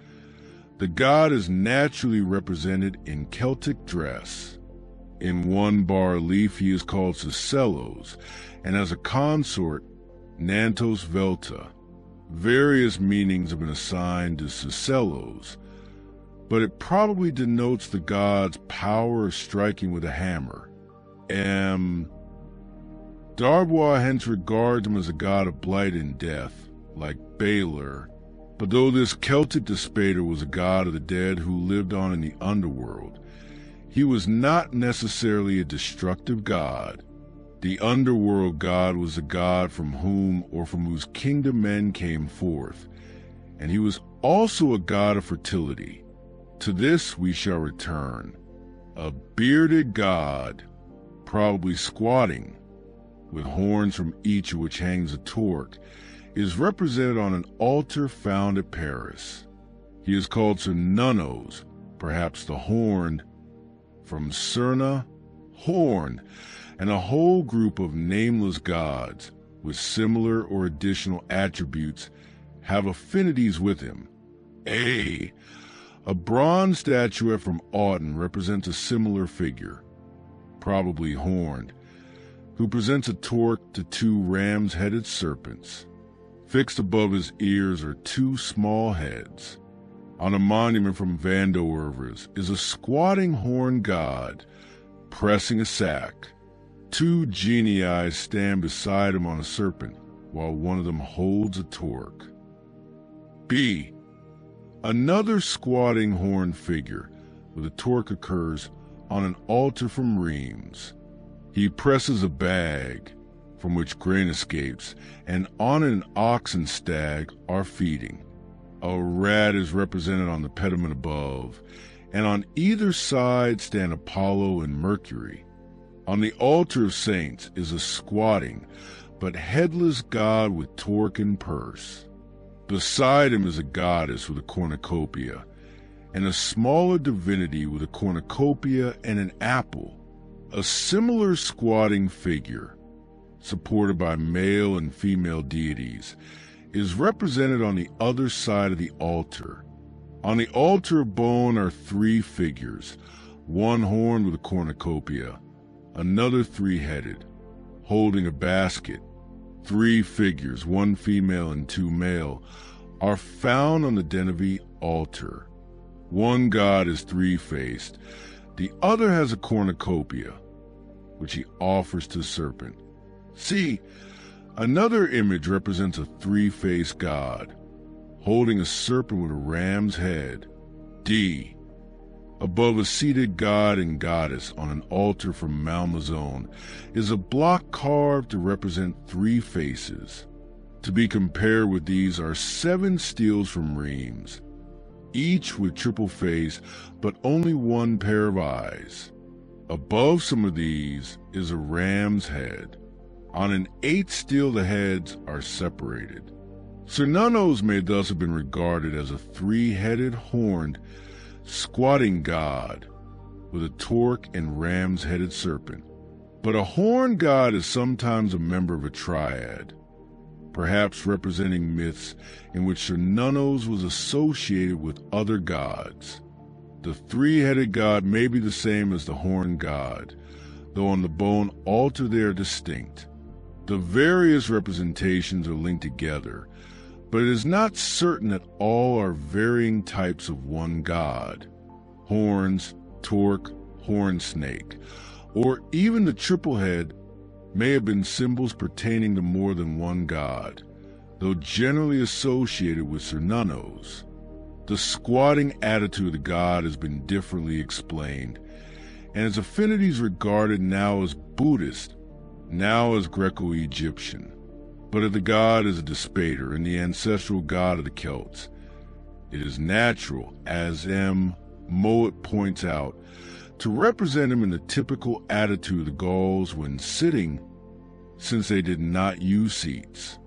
the god is naturally represented in Celtic dress. In one bas-relief he is called Celts, and as a consort, Nantos Velta. Various meanings have been assigned to Celts, but it probably denotes the god's power of striking with a hammer. Darbois hence regards him as a god of blight and death, like Balor, but though this Celtic Despater was a god of the dead who lived on in the underworld, he was not necessarily a destructive god. The underworld god was a god from whom or from whose kingdom men came forth, and he was also a god of fertility. To this we shall return. A bearded god, probably squatting, with horns from each of which hangs a torque, is represented on an altar found at Paris. He is called Cernunnos, perhaps the horned, from Cerna, horn, and a whole group of nameless gods with similar or additional attributes have affinities with him. A bronze statuette from Audin represents a similar figure, probably horned, who presents a torque to 2 ram's-headed serpents. Fixed above his ears are 2 small heads. On a monument from OldAethelred is a squatting horned god pressing a sack. Two genii stand beside him on a serpent, while one of them holds a torque. B. Another squatting horned figure with a torque occurs on an altar from Reims. He presses a bag from which grain escapes, and on it an ox and stag are feeding. A rat is represented on the pediment above, and on either side stand Apollo and Mercury. On the altar of saints is a squatting but headless god with torque and purse. Beside him is a goddess with a cornucopia, and a smaller divinity with a cornucopia and an apple. A similar squatting figure, supported by male and female deities, is represented on the other side of the altar. On the altar of bone are three figures, one horned with a cornucopia, another three-headed, holding a basket. Three figures, one female and two male, are found on the Dmitrii altar. One god is three-faced, the other has a cornucopia, which he offers to the serpent. See, another image represents a three-faced god, holding a serpent with a ram's head. D. Above a seated god and goddess on an altar from Malmaison is a block carved to represent three faces. To be compared with these are 7 steels from Reims, each with triple face but only one pair of eyes. Above some of these is a ram's head. On an 8th steel the heads are separated. Cernunnos may thus have been regarded as a three-headed horned squatting god with a torque and ram's-headed serpent. But a horned god is sometimes a member of a triad, perhaps representing myths in which Cernunnos was associated with other gods. The three-headed god may be the same as the horned god, though on the bone altar they are distinct. The various representations are linked together, but it is not certain that all are varying types of one god. Horns, torque, horned snake, or even the triple head may have been symbols pertaining to more than one god, though generally associated with Cernunnos. The squatting attitude of the god has been differently explained, and its affinities regarded now as Buddhist, now as Greco-Egyptian. But if the god is a despater and the ancestral god of the Celts, it is natural, as M. Mowat points out, to represent him in the typical attitude of the Gauls when sitting, since they did not use seats.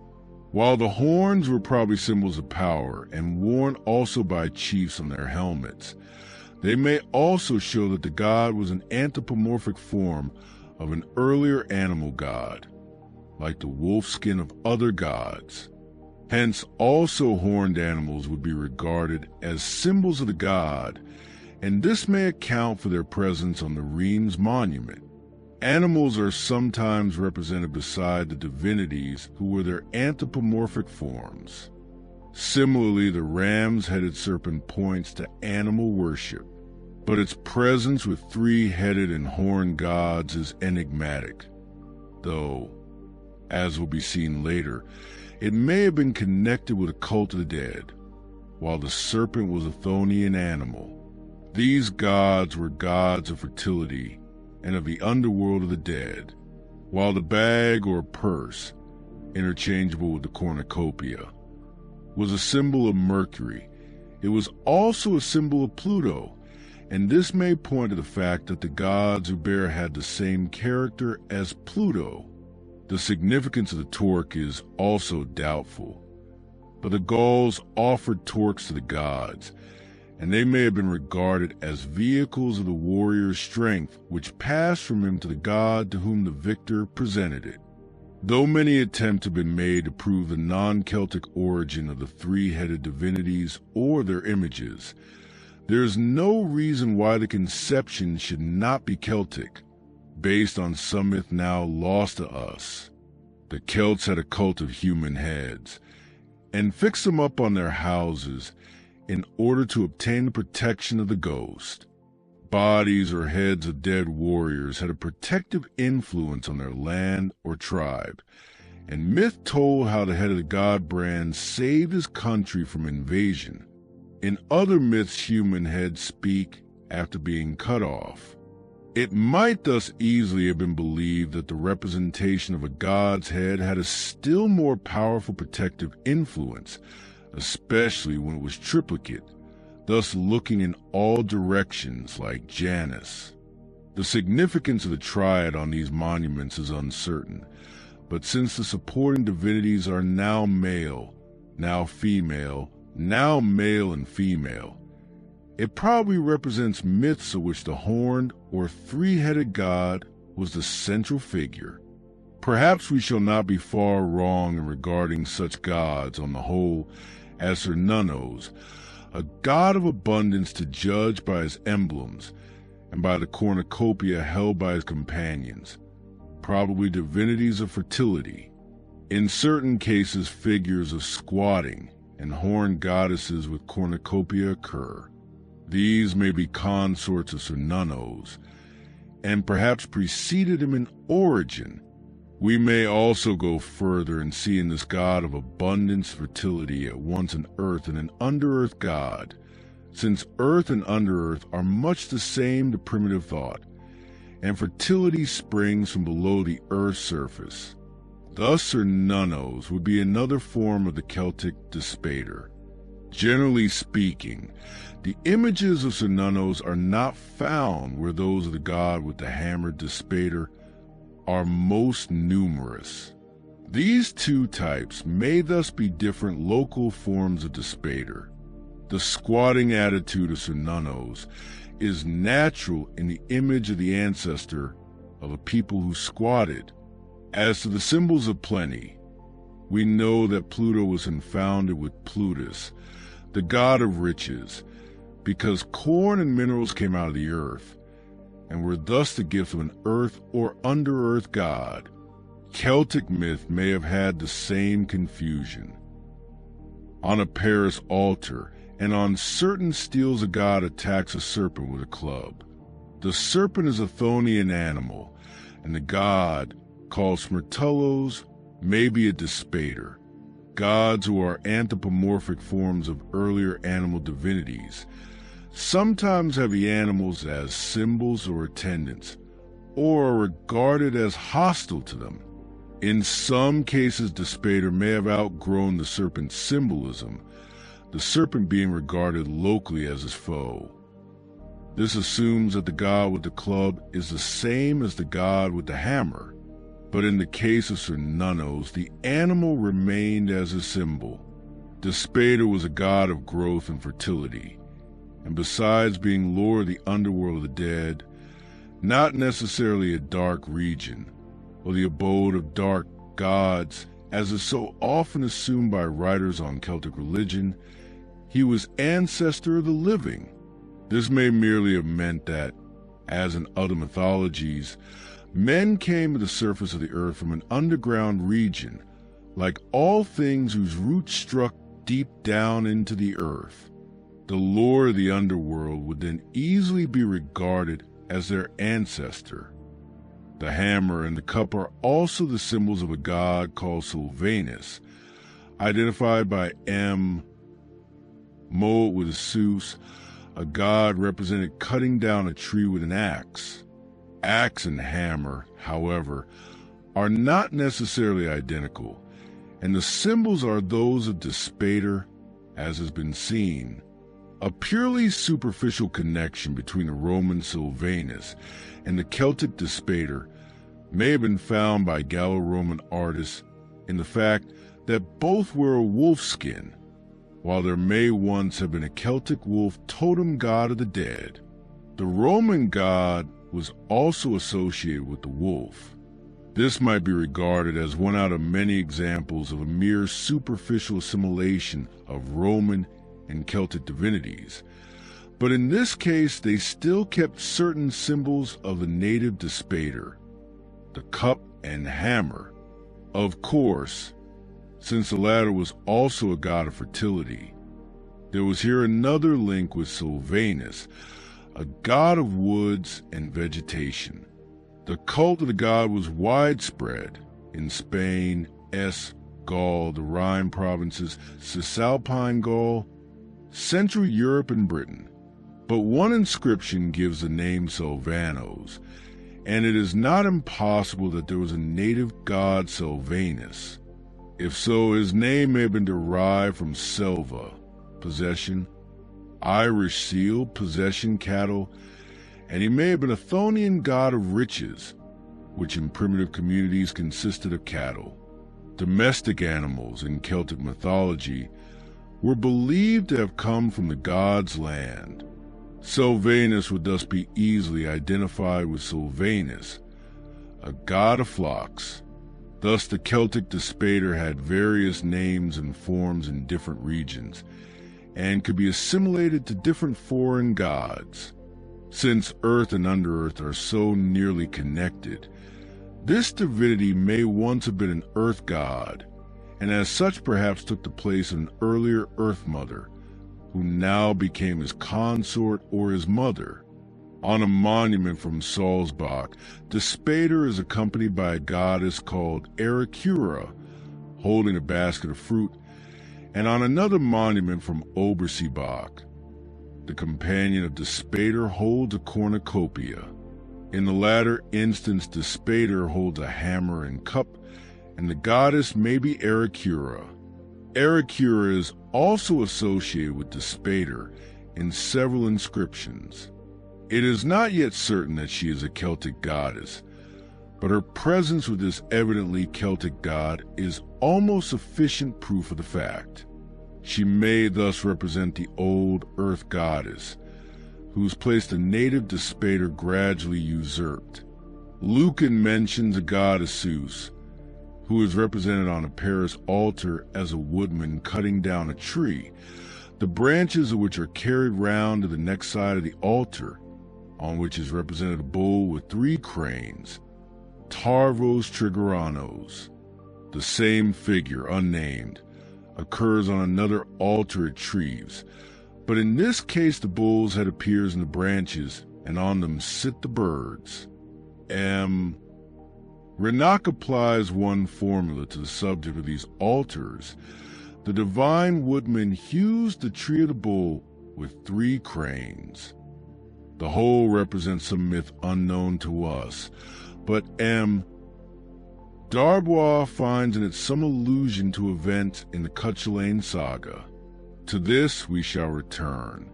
While the horns were probably symbols of power and worn also by chiefs on their helmets, they may also show that the god was an anthropomorphic form of an earlier animal god, like the wolf skin of other gods. Hence, also horned animals would be regarded as symbols of the god, and this may account for their presence on the Reims monument. Animals are sometimes represented beside the divinities who were their anthropomorphic forms. Similarly, the ram's-headed serpent points to animal worship, but its presence with three-headed and horned gods is enigmatic, though, as will be seen later, it may have been connected with a cult of the dead, while the serpent was a Chthonian animal. These gods were gods of fertility and of the underworld of the dead, while the bag or purse, interchangeable with the cornucopia, was a symbol of Mercury. It was also a symbol of Pluto, and this may point to the fact that the gods who bear had the same character as Pluto. The significance of the torque is also doubtful, but the Gauls offered torques to the gods, and they may have been regarded as vehicles of the warrior's strength, which passed from him to the god to whom the victor presented it. Though many attempts have been made to prove the non-Celtic origin of the three-headed divinities or their images, there is no reason why the conception should not be Celtic, based on some myth now lost to us. The Celts had a cult of human heads, and fixed them up on their houses in order to obtain the protection of the ghost. Bodies or heads of dead warriors had a protective influence on their land or tribe, and myth told how the head of the god brand saved his country from invasion. In other myths, human heads speak after being cut off. It might thus easily have been believed that the representation of a god's head had a still more powerful protective influence, especially when it was triplicate, thus looking in all directions like Janus. The significance of the triad on these monuments is uncertain, but since the supporting divinities are now male, now female, now male and female, it probably represents myths of which the horned or three-headed god was the central figure. Perhaps we shall not be far wrong in regarding such gods on the whole as Cernunnos, a god of abundance to judge by his emblems and by the cornucopia held by his companions, probably divinities of fertility. In certain cases, figures of squatting and horned goddesses with cornucopia occur. These may be consorts of Cernunnos, and perhaps preceded him in origin. We may also go further and see in this god of abundance fertility at once an earth and an under-earth god, since earth and under-earth are much the same to primitive thought, and fertility springs from below the earth's surface. Thus Cernunnos would be another form of the Celtic despater. Generally speaking, the images of Cernunnos are not found where those of the god with the hammered despater are most numerous. These two types may thus be different local forms of despater. The squatting attitude of Cernunnos is natural in the image of the ancestor of a people who squatted. As to the symbols of plenty, we know that Pluto was confounded with Plutus, the god of riches, because corn and minerals came out of the earth, and were thus the gift of an earth or under-earth god. Celtic myth may have had the same confusion. On a Paris altar, and on certain steels, a god attacks a serpent with a club. The serpent is a Chthonian animal, and the god, called Smertulos, may be a despater. Gods who are anthropomorphic forms of earlier animal divinities sometimes have the animals as symbols or attendants, or are regarded as hostile to them. In some cases, despater may have outgrown the serpent's symbolism, the serpent being regarded locally as his foe. This assumes that the god with the club is the same as the god with the hammer, but in the case of Cernunnos, the animal remained as a symbol. Despater was a god of growth and fertility, and besides being lord of the underworld of the dead, not necessarily a dark region, or the abode of dark gods, as is so often assumed by writers on Celtic religion, he was ancestor of the living. This may merely have meant that, as in other mythologies, men came to the surface of the earth from an underground region, like all things whose roots struck deep down into the earth. The lord of the underworld would then easily be regarded as their ancestor. The hammer and the cup are also the symbols of a god called Silvanus, identified by M. Moet with Zeus, a god represented cutting down a tree with an axe. Axe and hammer, however, are not necessarily identical, and the symbols are those of despater, as has been seen. A purely superficial connection between the Roman Silvanus and the Celtic despater may have been found by Gallo-Roman artists in the fact that both wear a wolf skin, while there may once have been a Celtic wolf totem god of the dead. The Roman god was also associated with the wolf. This might be regarded as one out of many examples of a mere superficial assimilation of Roman and Celtic divinities, but in this case they still kept certain symbols of the native despater, the cup and hammer. Of course, since the latter was also a god of fertility, There was here another link with Silvanus, a god of woods and vegetation. The cult of the god was widespread in Spain, Gaul, the Rhine provinces, Cisalpine Gaul, Central Europe, and Britain. But one inscription gives the name Silvanos, and it is not impossible that there was a native god Silvanus. If so, his name may have been derived from Selva, possession, Irish seal, possession, cattle, and he may have been a Chthonian god of riches, which in primitive communities consisted of cattle. Domestic animals in Celtic mythology were believed to have come from the god's land. Silvanus would thus be easily identified with Silvanus, a god of flocks. Thus the Celtic Despater had various names and forms in different regions, and could be assimilated to different foreign gods. Since earth and underearth are so nearly connected, this divinity may once have been an earth god, and as such perhaps took the place of an earlier earth mother, who now became his consort or his mother. On a monument from Salzbach, Despater is accompanied by a goddess called Ericura, holding a basket of fruit, and on another monument from Oberseebach, the companion of Despater holds a cornucopia. In the latter instance, Despater holds a hammer and cup, and the goddess may be Ericura. Ericura is also associated with Despater in several inscriptions. It is not yet certain that she is a Celtic goddess, but her presence with this evidently Celtic god is almost sufficient proof of the fact. She may thus represent the old earth goddess, whose place the native Despater gradually usurped. Lucan mentions a god Zeus, who is represented on a Paris altar as a woodman cutting down a tree, the branches of which are carried round to the next side of the altar, on which is represented a bull with 3 cranes, Tarvos Trigeranos. The same figure, unnamed, occurs on another altar at Treves, but in this case the bull's head appears in the branches, and on them sit the birds. Reinach applies one formula to the subject of these altars. The divine woodman hews the tree of the bull with 3 cranes. The whole represents some myth unknown to us, but Darbois finds in it some allusion to events in the Cuchulainn saga. To this we shall return.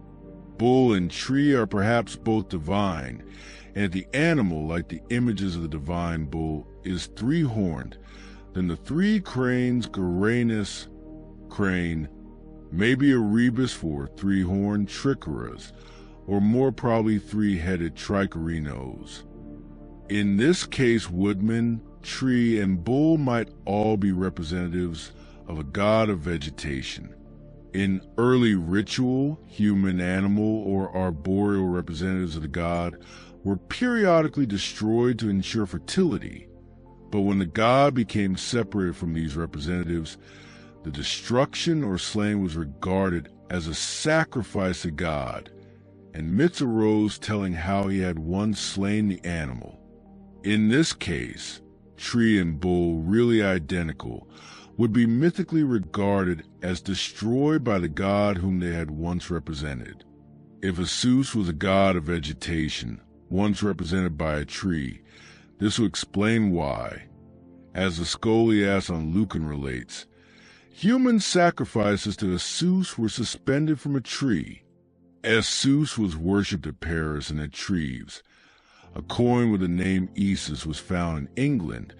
Bull and tree are perhaps both divine, and the animal, like the images of the divine bull, is 3-horned, then the 3 cranes, Guaranus, crane, may be a rebus for 3-horned tricheras, or more probably 3-headed tricarinos. In this case, woodman, tree, and bull might all be representatives of a god of vegetation. In early ritual, human, animal, or arboreal representatives of the god were periodically destroyed to ensure fertility, but when the god became separated from these representatives, the destruction or slaying was regarded as a sacrifice to God, and myths arose telling how he had once slain the animal. In this case, tree and bull, really identical, would be mythically regarded as destroyed by the god whom they had once represented. If Zeus was a god of vegetation, once represented by a tree, this would explain why, as the Scholiast on Lucan relates, human sacrifices to Zeus were suspended from a tree. As Zeus was worshipped at Paris and at Treves, a coin with the name Isis was found in England,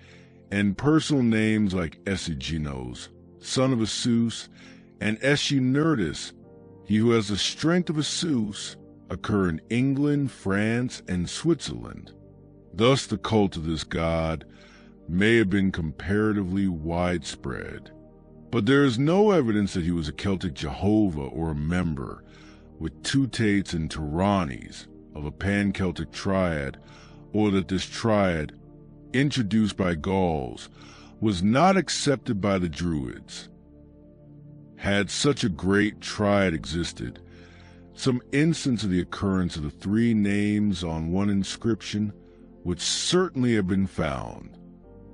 and personal names like Esigenos, son of Zeus, and Eschinurtus, he who has the strength of Zeus, occur in England, France, and Switzerland. Thus the cult of this god may have been comparatively widespread. But there is no evidence that he was a Celtic Jehovah or a member, with Teutates and Tyrannes, of a pan-Celtic triad, or that this triad, introduced by Gauls, was not accepted by the Druids. had such a great triad existed, some instance of the occurrence of the three names on one inscription would certainly have been found.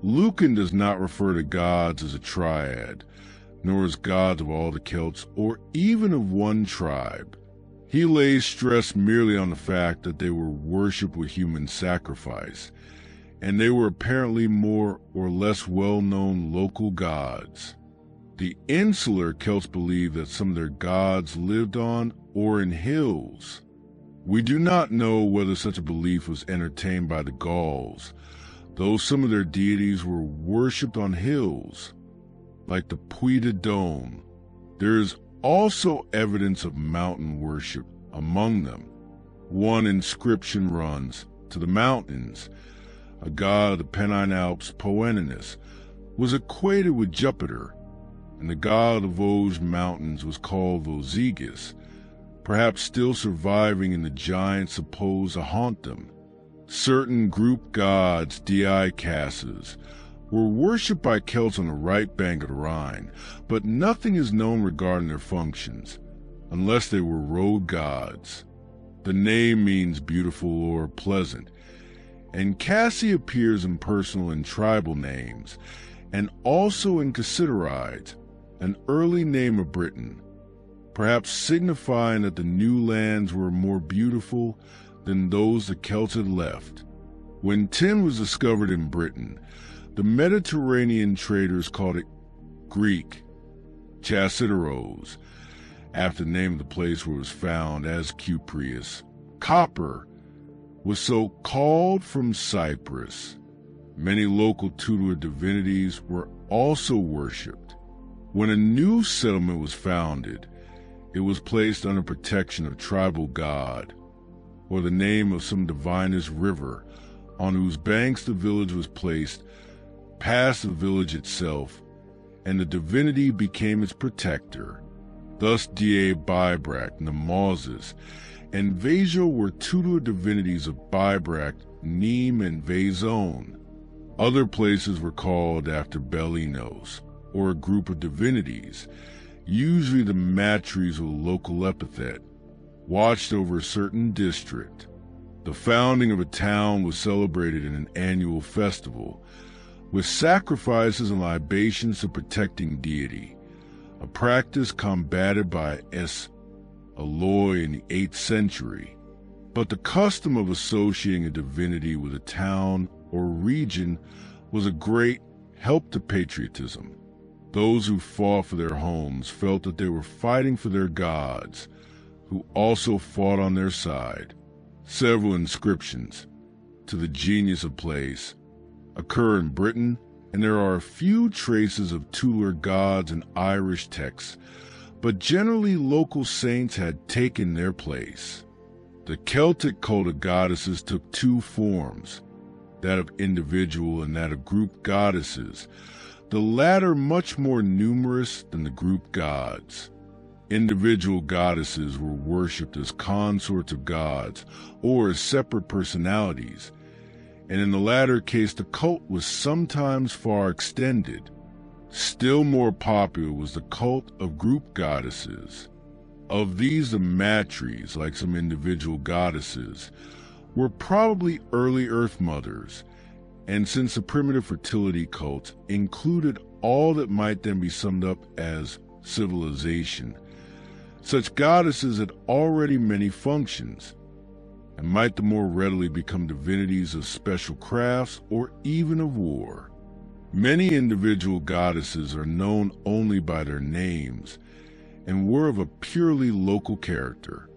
Lucan does not refer to gods as a triad, nor as gods of all the Celts, or even of one tribe. He lays stress merely on the fact that they were worshipped with human sacrifice, and they were apparently more or less well-known local gods. The insular Celts believed that some of their gods lived on or in hills. We do not know whether such a belief was entertained by the Gauls, though some of their deities were worshipped on hills, like the Puy de Dôme. There is also evidence of mountain worship among them. One inscription runs, "To the mountains, a god of the Pennine Alps, Poeninus, was equated with Jupiter, and the god of the Vosges Mountains was called Vossigus, perhaps still surviving in the giants supposed to haunt them." Certain group gods, Dicases, were worshipped by Celts on the right bank of the Rhine, but nothing is known regarding their functions, unless they were road gods. The name means beautiful or pleasant, and Cassie appears in personal and tribal names, and also in Cassiterides, an early name of Britain, perhaps signifying that the new lands were more beautiful than those the Celts had left. When tin was discovered in Britain, the Mediterranean traders called it Greek Chassideros, after the name of the place where it was found, as Cupreus. Copper was so called from Cyprus. Many local tutelar divinities were also worshipped. When a new settlement was founded, it was placed under protection of tribal god, or the name of some divinest river, on whose banks the village was placed, past the village itself, and the divinity became its protector. Thus Die Bibrach, Nemausus, and Vaso were tutelar divinities of Bibrach, Nîmes, and Vaison. Other places were called after Belinos, or a group of divinities, usually the matres or local epithet, watched over a certain district. The founding of a town was celebrated in an annual festival, with sacrifices and libations to protecting deity, a practice combated by S. Aloy in the 8th century. But the custom of associating a divinity with a town or region was a great help to patriotism. Those who fought for their homes felt that they were fighting for their gods, who also fought on their side. Several inscriptions to the genius of place occur in Britain, and there are a few traces of tutelar gods in Irish texts, but generally local saints had taken their place. The Celtic cult of goddesses took two forms, that of individual and that of group goddesses, the latter much more numerous than the group gods. Individual goddesses were worshipped as consorts of gods or as separate personalities, and in the latter case the cult was sometimes far extended. Still more popular was the cult of group goddesses. Of these, the matres, like some individual goddesses, were probably early Earth Mothers, and since the primitive fertility cults included all that might then be summed up as civilization, such goddesses had already many functions, and might the more readily become divinities of special crafts or even of war. Many individual goddesses are known only by their names, and were of a purely local character.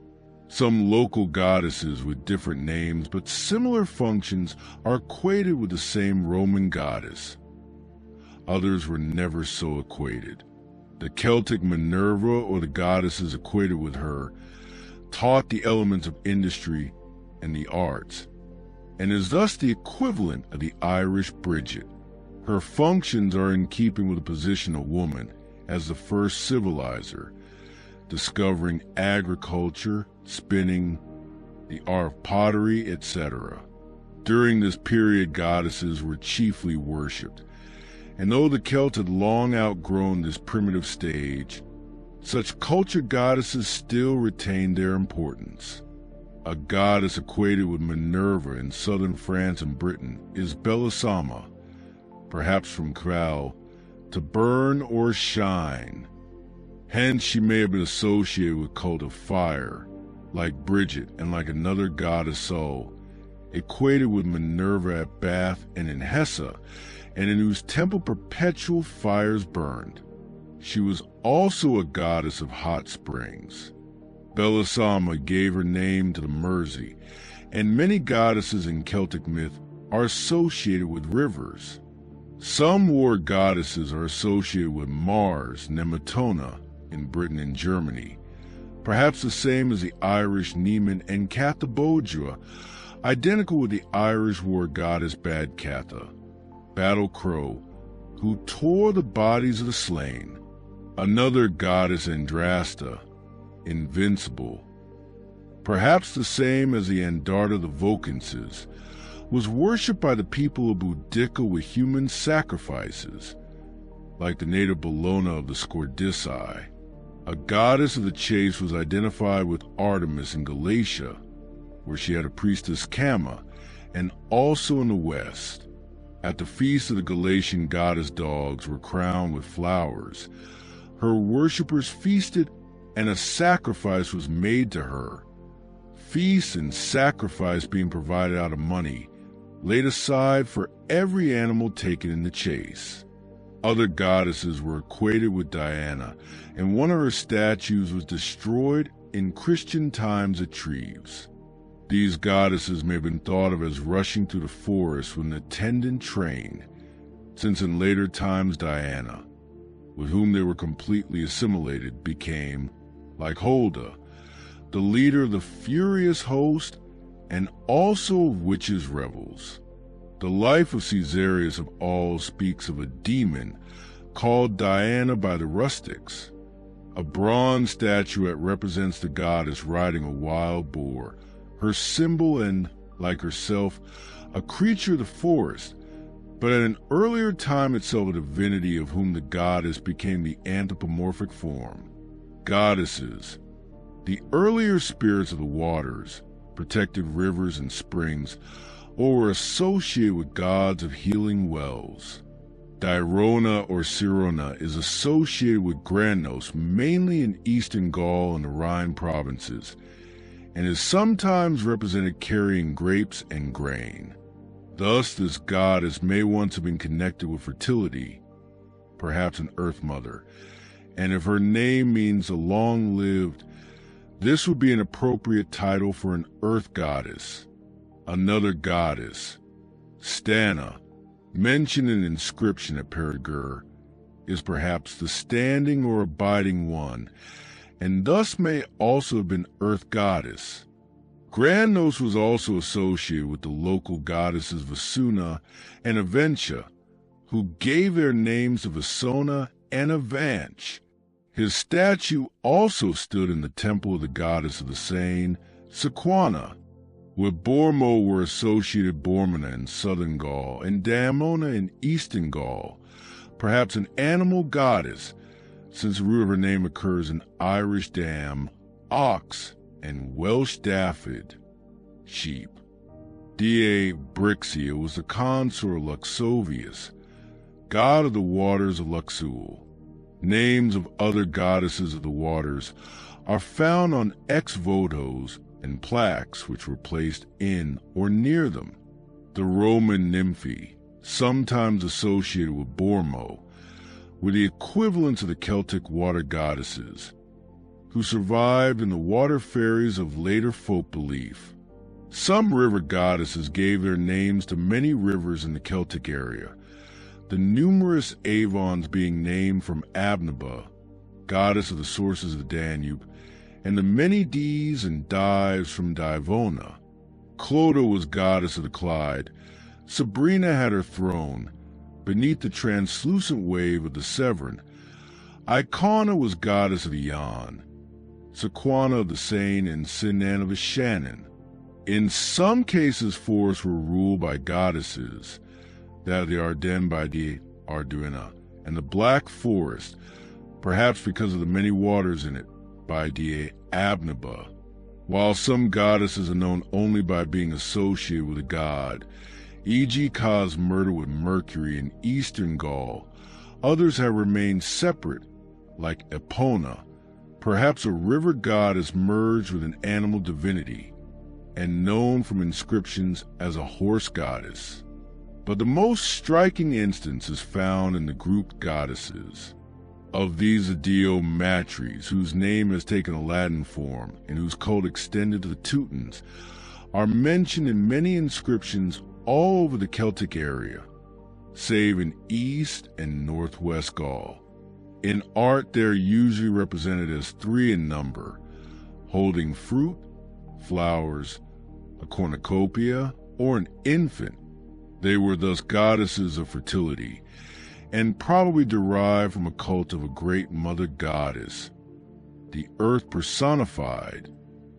Some local goddesses with different names but similar functions are equated with the same Roman goddess. Others were never so equated. The Celtic Minerva, or the goddesses equated with her, taught the elements of industry and the arts, and is thus the equivalent of the Irish Bridget. Her functions are in keeping with the position of woman as the first civilizer, discovering agriculture, spinning, the art of pottery, etc. During this period, goddesses were chiefly worshipped, and though the Celts had long outgrown this primitive stage, Such culture goddesses still retain their importance. A goddess equated with Minerva in southern France and Britain is Belisama, perhaps from Kral, to burn or shine. Hence she may have been associated with cult of fire, like Bridget and like another goddess Sol, equated with Minerva at Bath and in Hesse, and in whose temple perpetual fires burned. She was also a goddess of hot springs. Belisama gave her name to the Mersey, and many goddesses in Celtic myth are associated with rivers. Some war goddesses are associated with Mars, Nemetona, in Britain and Germany, perhaps the same as the Irish Neman and Cathabodra, identical with the Irish war goddess Bad Catha, Battle Crow, who tore the bodies of the slain. Another goddess Andrasta, Invincible, perhaps the same as the Andarta the Vokenses, was worshipped by the people of Boudica with human sacrifices, like the native Bellona of the Scordisci. A goddess of the chase was identified with Artemis in Galatia, where she had a priestess Camma, and also in the west. At the feast of the Galatian goddess dogs were crowned with flowers. Her worshippers feasted, and a sacrifice was made to her. Feasts and sacrifice being provided out of money, laid aside for every animal taken in the chase. Other goddesses were equated with Diana, and one of her statues was destroyed in Christian times at Treves. These goddesses may have been thought of as rushing through the forest with an attendant train, since in later times Diana, with whom they were completely assimilated, became, like Holda, the leader of the furious host and also of witches' revels. The life of Caesarius of All speaks of a demon called Diana by the rustics. A bronze statuette represents the goddess riding a wild boar, her symbol and, like herself, a creature of the forest, but at an earlier time itself a divinity of whom the goddess became the anthropomorphic form. Goddesses, the earlier spirits of the waters, protected rivers and springs, or were associated with gods of healing wells. Dirona or Sirona is associated with Granos, mainly in eastern Gaul and the Rhine provinces, and is sometimes represented carrying grapes and grain. Thus, this goddess may once have been connected with fertility, perhaps an earth mother, and if her name means a long-lived, this would be an appropriate title for an earth goddess. Another goddess, Stana, mentioned in an inscription at Perigur, is perhaps the standing or abiding one, and thus may also have been earth goddess. Granos was also associated with the local goddesses Vasuna and Aventia, who gave their names to Vasona and Avanch. His statue also stood in the temple of the goddess of the Seine, Sequana. With Bormo were associated Bormina in southern Gaul and Damona in eastern Gaul, perhaps an animal goddess, since the root of her name occurs in Irish dam, ox, and Welsh daffod, sheep. Dea Brixia was the consort of Luxovius, god of the waters of Luxul. Names of other goddesses of the waters are found on ex-votos and plaques which were placed in or near them. The Roman nymphae, sometimes associated with Bormo, were the equivalents of the Celtic water goddesses, who survived in the water fairies of later folk belief. Some river goddesses gave their names to many rivers in the Celtic area, the numerous Avons being named from Abnaba, goddess of the sources of the Danube, and the many Dees and Dives from Divona. Clodagh was goddess of the Clyde. Sabrina had her throne beneath the translucent wave of the Severn. Icona was goddess of the Yann, Sequana of the Seine, and Sinan of the Shannon. In some cases, forests were ruled by goddesses, that of the Ardennes by the Arduina, and the Black Forest, perhaps because of the many waters in it, by Abnaba. While some goddesses are known only by being associated with a god, e.g. Ka's murder with Mercury in Eastern Gaul, others have remained separate, like Epona, perhaps a river goddess merged with an animal divinity, and known from inscriptions as a horse goddess. But the most striking instance is found in the grouped goddesses. Of these, the dio Matries, whose name has taken a Latin form and whose cult extended to the Teutons, are mentioned in many inscriptions all over the Celtic area, save in East and Northwest Gaul. In art, they are usually represented as 3 in number, holding fruit, flowers, a cornucopia, or an infant. They were thus goddesses of fertility, and probably derived from a cult of a great mother goddess, the earth personified.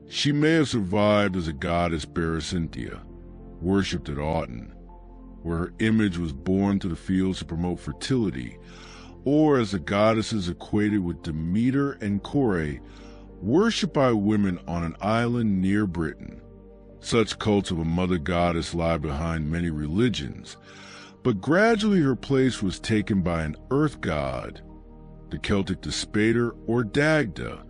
She may have survived as a goddess Berecynthia, worshipped at Autun, where her image was borne to the fields to promote fertility, or as the goddesses equated with Demeter and Kore, worshipped by women on an island near Britain. Such cults of a mother goddess lie behind many religions, but gradually her place was taken by an earth god, the Celtic Despater or Dagda,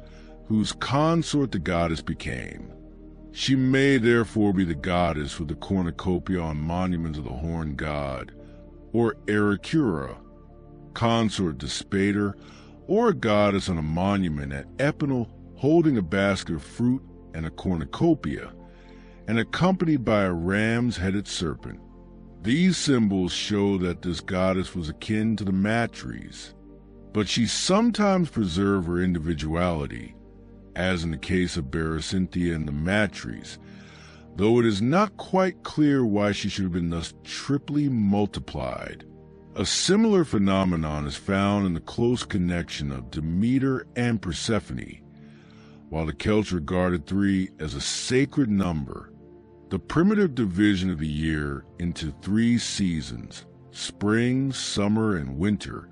whose consort the goddess became. She may therefore be the goddess with the cornucopia on monuments of the horned god, or Ericura, consort Despater, or a goddess on a monument at Epinal holding a basket of fruit and a cornucopia, and accompanied by a ram's-headed serpent. These symbols show that this goddess was akin to the Matries, but she sometimes preserved her individuality, as in the case of Berecynthia and the Matries, though it is not quite clear why she should have been thus triply multiplied. A similar phenomenon is found in the close connection of Demeter and Persephone. While the Celts regarded 3 as a sacred number, the primitive division of the year into 3 seasons, spring, summer, and winter,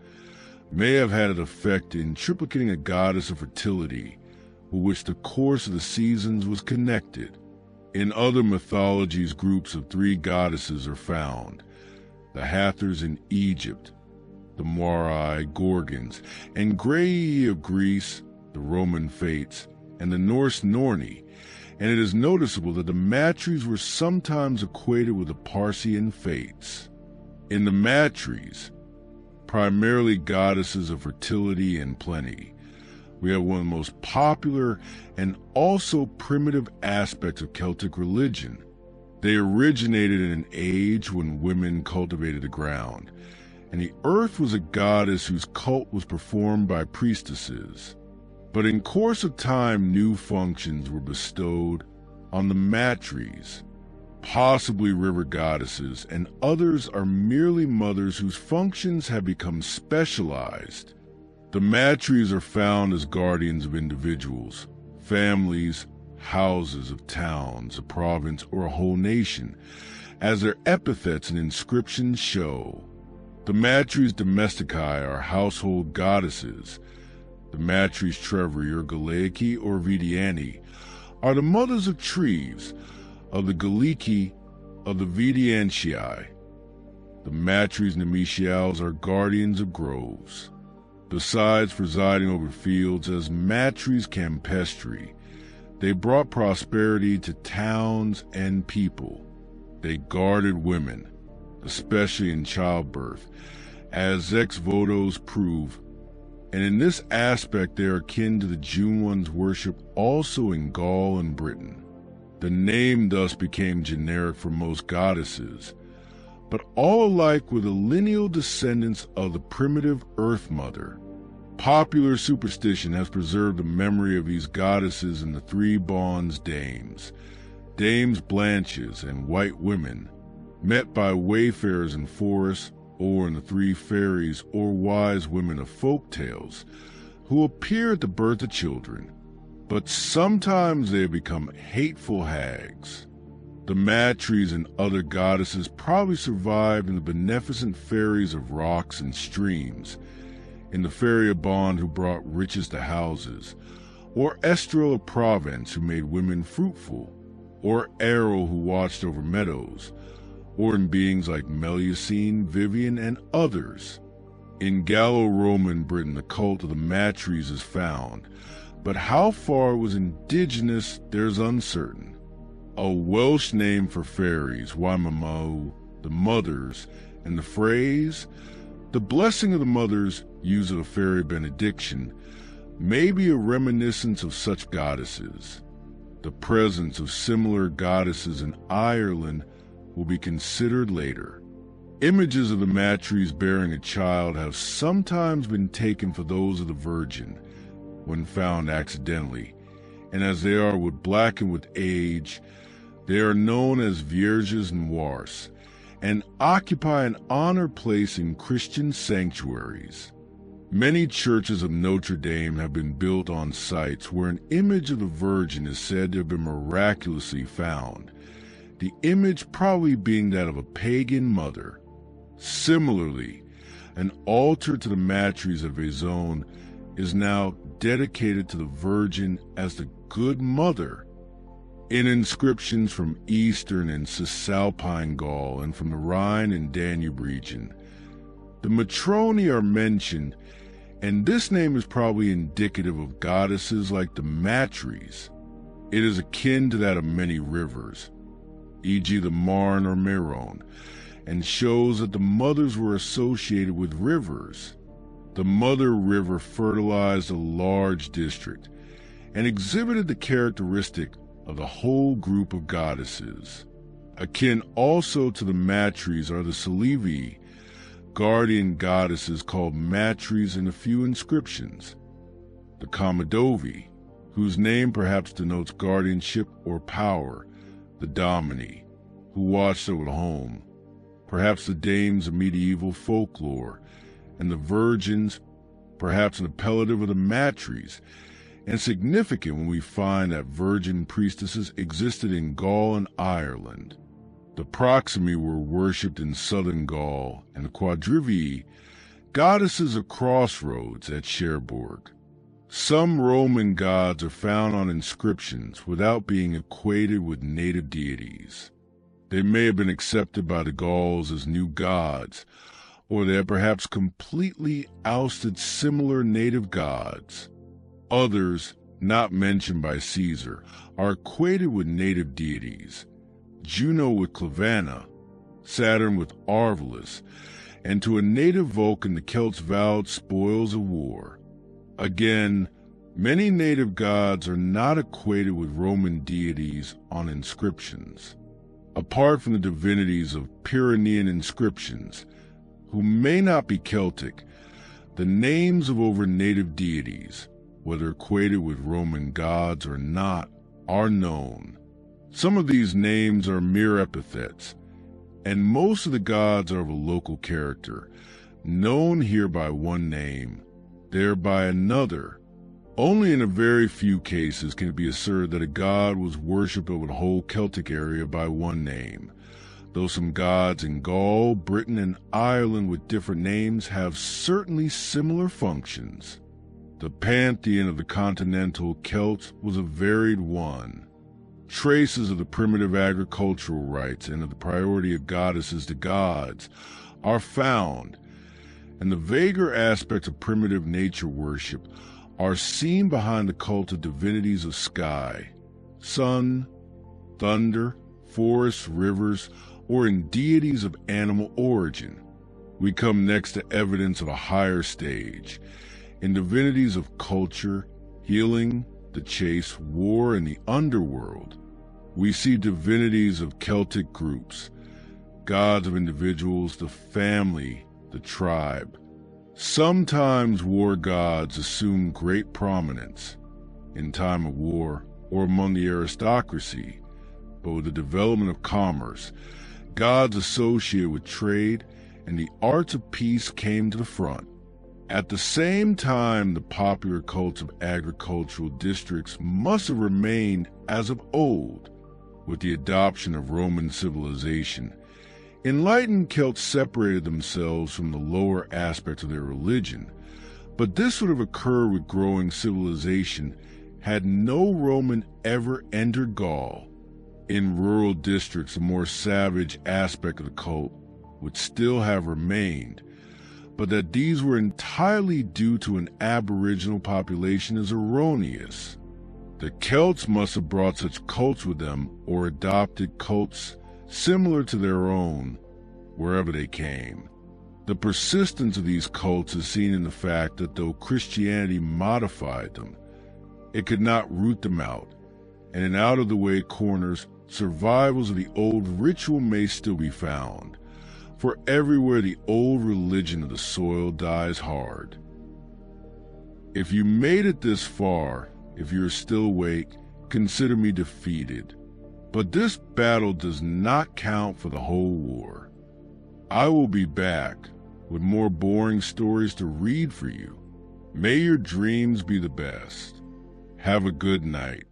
may have had an effect in triplicating a goddess of fertility with which the course of the seasons was connected. In other mythologies, groups of 3 goddesses are found: the Hathors in Egypt, the Moirai Gorgons, and Graii of Greece, the Roman Fates, and the Norse Norni, and it is noticeable that the Matries were sometimes equated with the Parsian Fates. In the Matries, primarily goddesses of fertility and plenty, we have one of the most popular and also primitive aspects of Celtic religion. They originated in an age when women cultivated the ground, and the earth was a goddess whose cult was performed by priestesses. But in course of time, new functions were bestowed on the Matries, possibly river goddesses, and others are merely mothers whose functions have become specialized. The Matries are found as guardians of individuals, families, houses of towns, a province, or a whole nation, as their epithets and inscriptions show. The Matries domesticae are household goddesses. The Matries Treveri or Galaici or Vidiani are the mothers of Treves, of the Gallici, of the Vidiantii. The Matries Nemesiales are guardians of groves. Besides presiding over fields as Matries Campestri, they brought prosperity to towns and people. They guarded women, especially in childbirth, as ex votos prove, and in this aspect they are akin to the June ones worshipped also in Gaul and Britain. The name thus became generic for most goddesses, but all alike were the lineal descendants of the primitive Earth Mother. Popular superstition has preserved the memory of these goddesses in the 3 bonds dames, dames Blanches and white women, met by wayfarers in forests, or in the 3 fairies or wise women of folk tales, who appear at the birth of children, but sometimes they have become hateful hags. The Matries and other goddesses probably survived in the beneficent fairies of rocks and streams, in the fairy of Bond who brought riches to houses, or Estrel of Provence who made women fruitful, or Errol who watched over meadows, or in beings like Melusine, Vivian, and others. In Gallo-Roman Britain, the cult of the Matries is found, but how far it was indigenous there's uncertain. A Welsh name for fairies, Waimamo, the mothers, and the phrase, the blessing of the mothers used at a fairy benediction, may be a reminiscence of such goddesses. The presence of similar goddesses in Ireland will be considered later. Images of the Matries bearing a child have sometimes been taken for those of the Virgin, when found accidentally, and as they are would blacken with age, they are known as Vierges Noires, and occupy an honored place in Christian sanctuaries. Many churches of Notre Dame have been built on sites where an image of the Virgin is said to have been miraculously found, the image probably being that of a pagan mother. Similarly, an altar to the Matries of Vaison is now dedicated to the Virgin as the Good Mother. In inscriptions from Eastern and Cisalpine Gaul and from the Rhine and Danube region, the Matroni are mentioned, and this name is probably indicative of goddesses like the Matries. It is akin to that of many rivers, e.g. the Marne or Meron, and shows that the mothers were associated with rivers. The mother river fertilized a large district and exhibited the characteristic of the whole group of goddesses. Akin also to the Matries are the Celevi, guardian goddesses called Matries in a few inscriptions. The Comodovi, whose name perhaps denotes guardianship or power, the Domini, who watched over the home, perhaps the dames of medieval folklore, and the virgins, perhaps an appellative of the Matries, and significant when we find that virgin priestesses existed in Gaul and Ireland. The Proximi were worshipped in southern Gaul, and the Quadrivii, goddesses of crossroads at Cherbourg. Some Roman gods are found on inscriptions without being equated with native deities. They may have been accepted by the Gauls as new gods, or they have perhaps completely ousted similar native gods. Others, not mentioned by Caesar, are equated with native deities, Juno with Clavanna, Saturn with Arvillus, and to a native Vulcan the Celts vowed spoils of war. Again, many native gods are not equated with Roman deities on inscriptions. Apart from the divinities of Pyrenean inscriptions, who may not be Celtic, the names of over native deities, whether equated with Roman gods or not, are known. Some of these names are mere epithets, and most of the gods are of a local character, known here by one name, there by another. Only in a very few cases can it be asserted that a god was worshipped over the whole Celtic area by one name, though some gods in Gaul, Britain, and Ireland with different names have certainly similar functions. The pantheon of the continental Celts was a varied one. Traces of the primitive agricultural rites and of the priority of goddesses to gods are found, and the vaguer aspects of primitive nature worship are seen behind the cult of divinities of sky, sun, thunder, forests, rivers, or in deities of animal origin. We come next to evidence of a higher stage, in divinities of culture, healing, the chase, war, and the underworld. We see divinities of Celtic groups, gods of individuals, the family, the tribe. Sometimes war gods assume great prominence in time of war or among the aristocracy, but with the development of commerce, gods associated with trade and the arts of peace came to the front. At the same time, the popular cults of agricultural districts must have remained as of old. With the adoption of Roman civilization, enlightened Celts separated themselves from the lower aspects of their religion, But this would have occurred with growing civilization had no Roman ever entered Gaul. In rural districts, a more savage aspect of the cult would still have remained, but that these were entirely due to an aboriginal population is erroneous. The Celts must have brought such cults with them or adopted cults similar to their own wherever they came. The persistence of these cults is seen in the fact that though Christianity modified them, it could not root them out, and in out-of-the-way corners, survivals of the old ritual may still be found, for everywhere the old religion of the soil dies hard. If you made it this far, if you're still awake, consider me defeated. But this battle does not count for the whole war. I will be back with more boring stories to read for you. May your dreams be the best. Have a good night.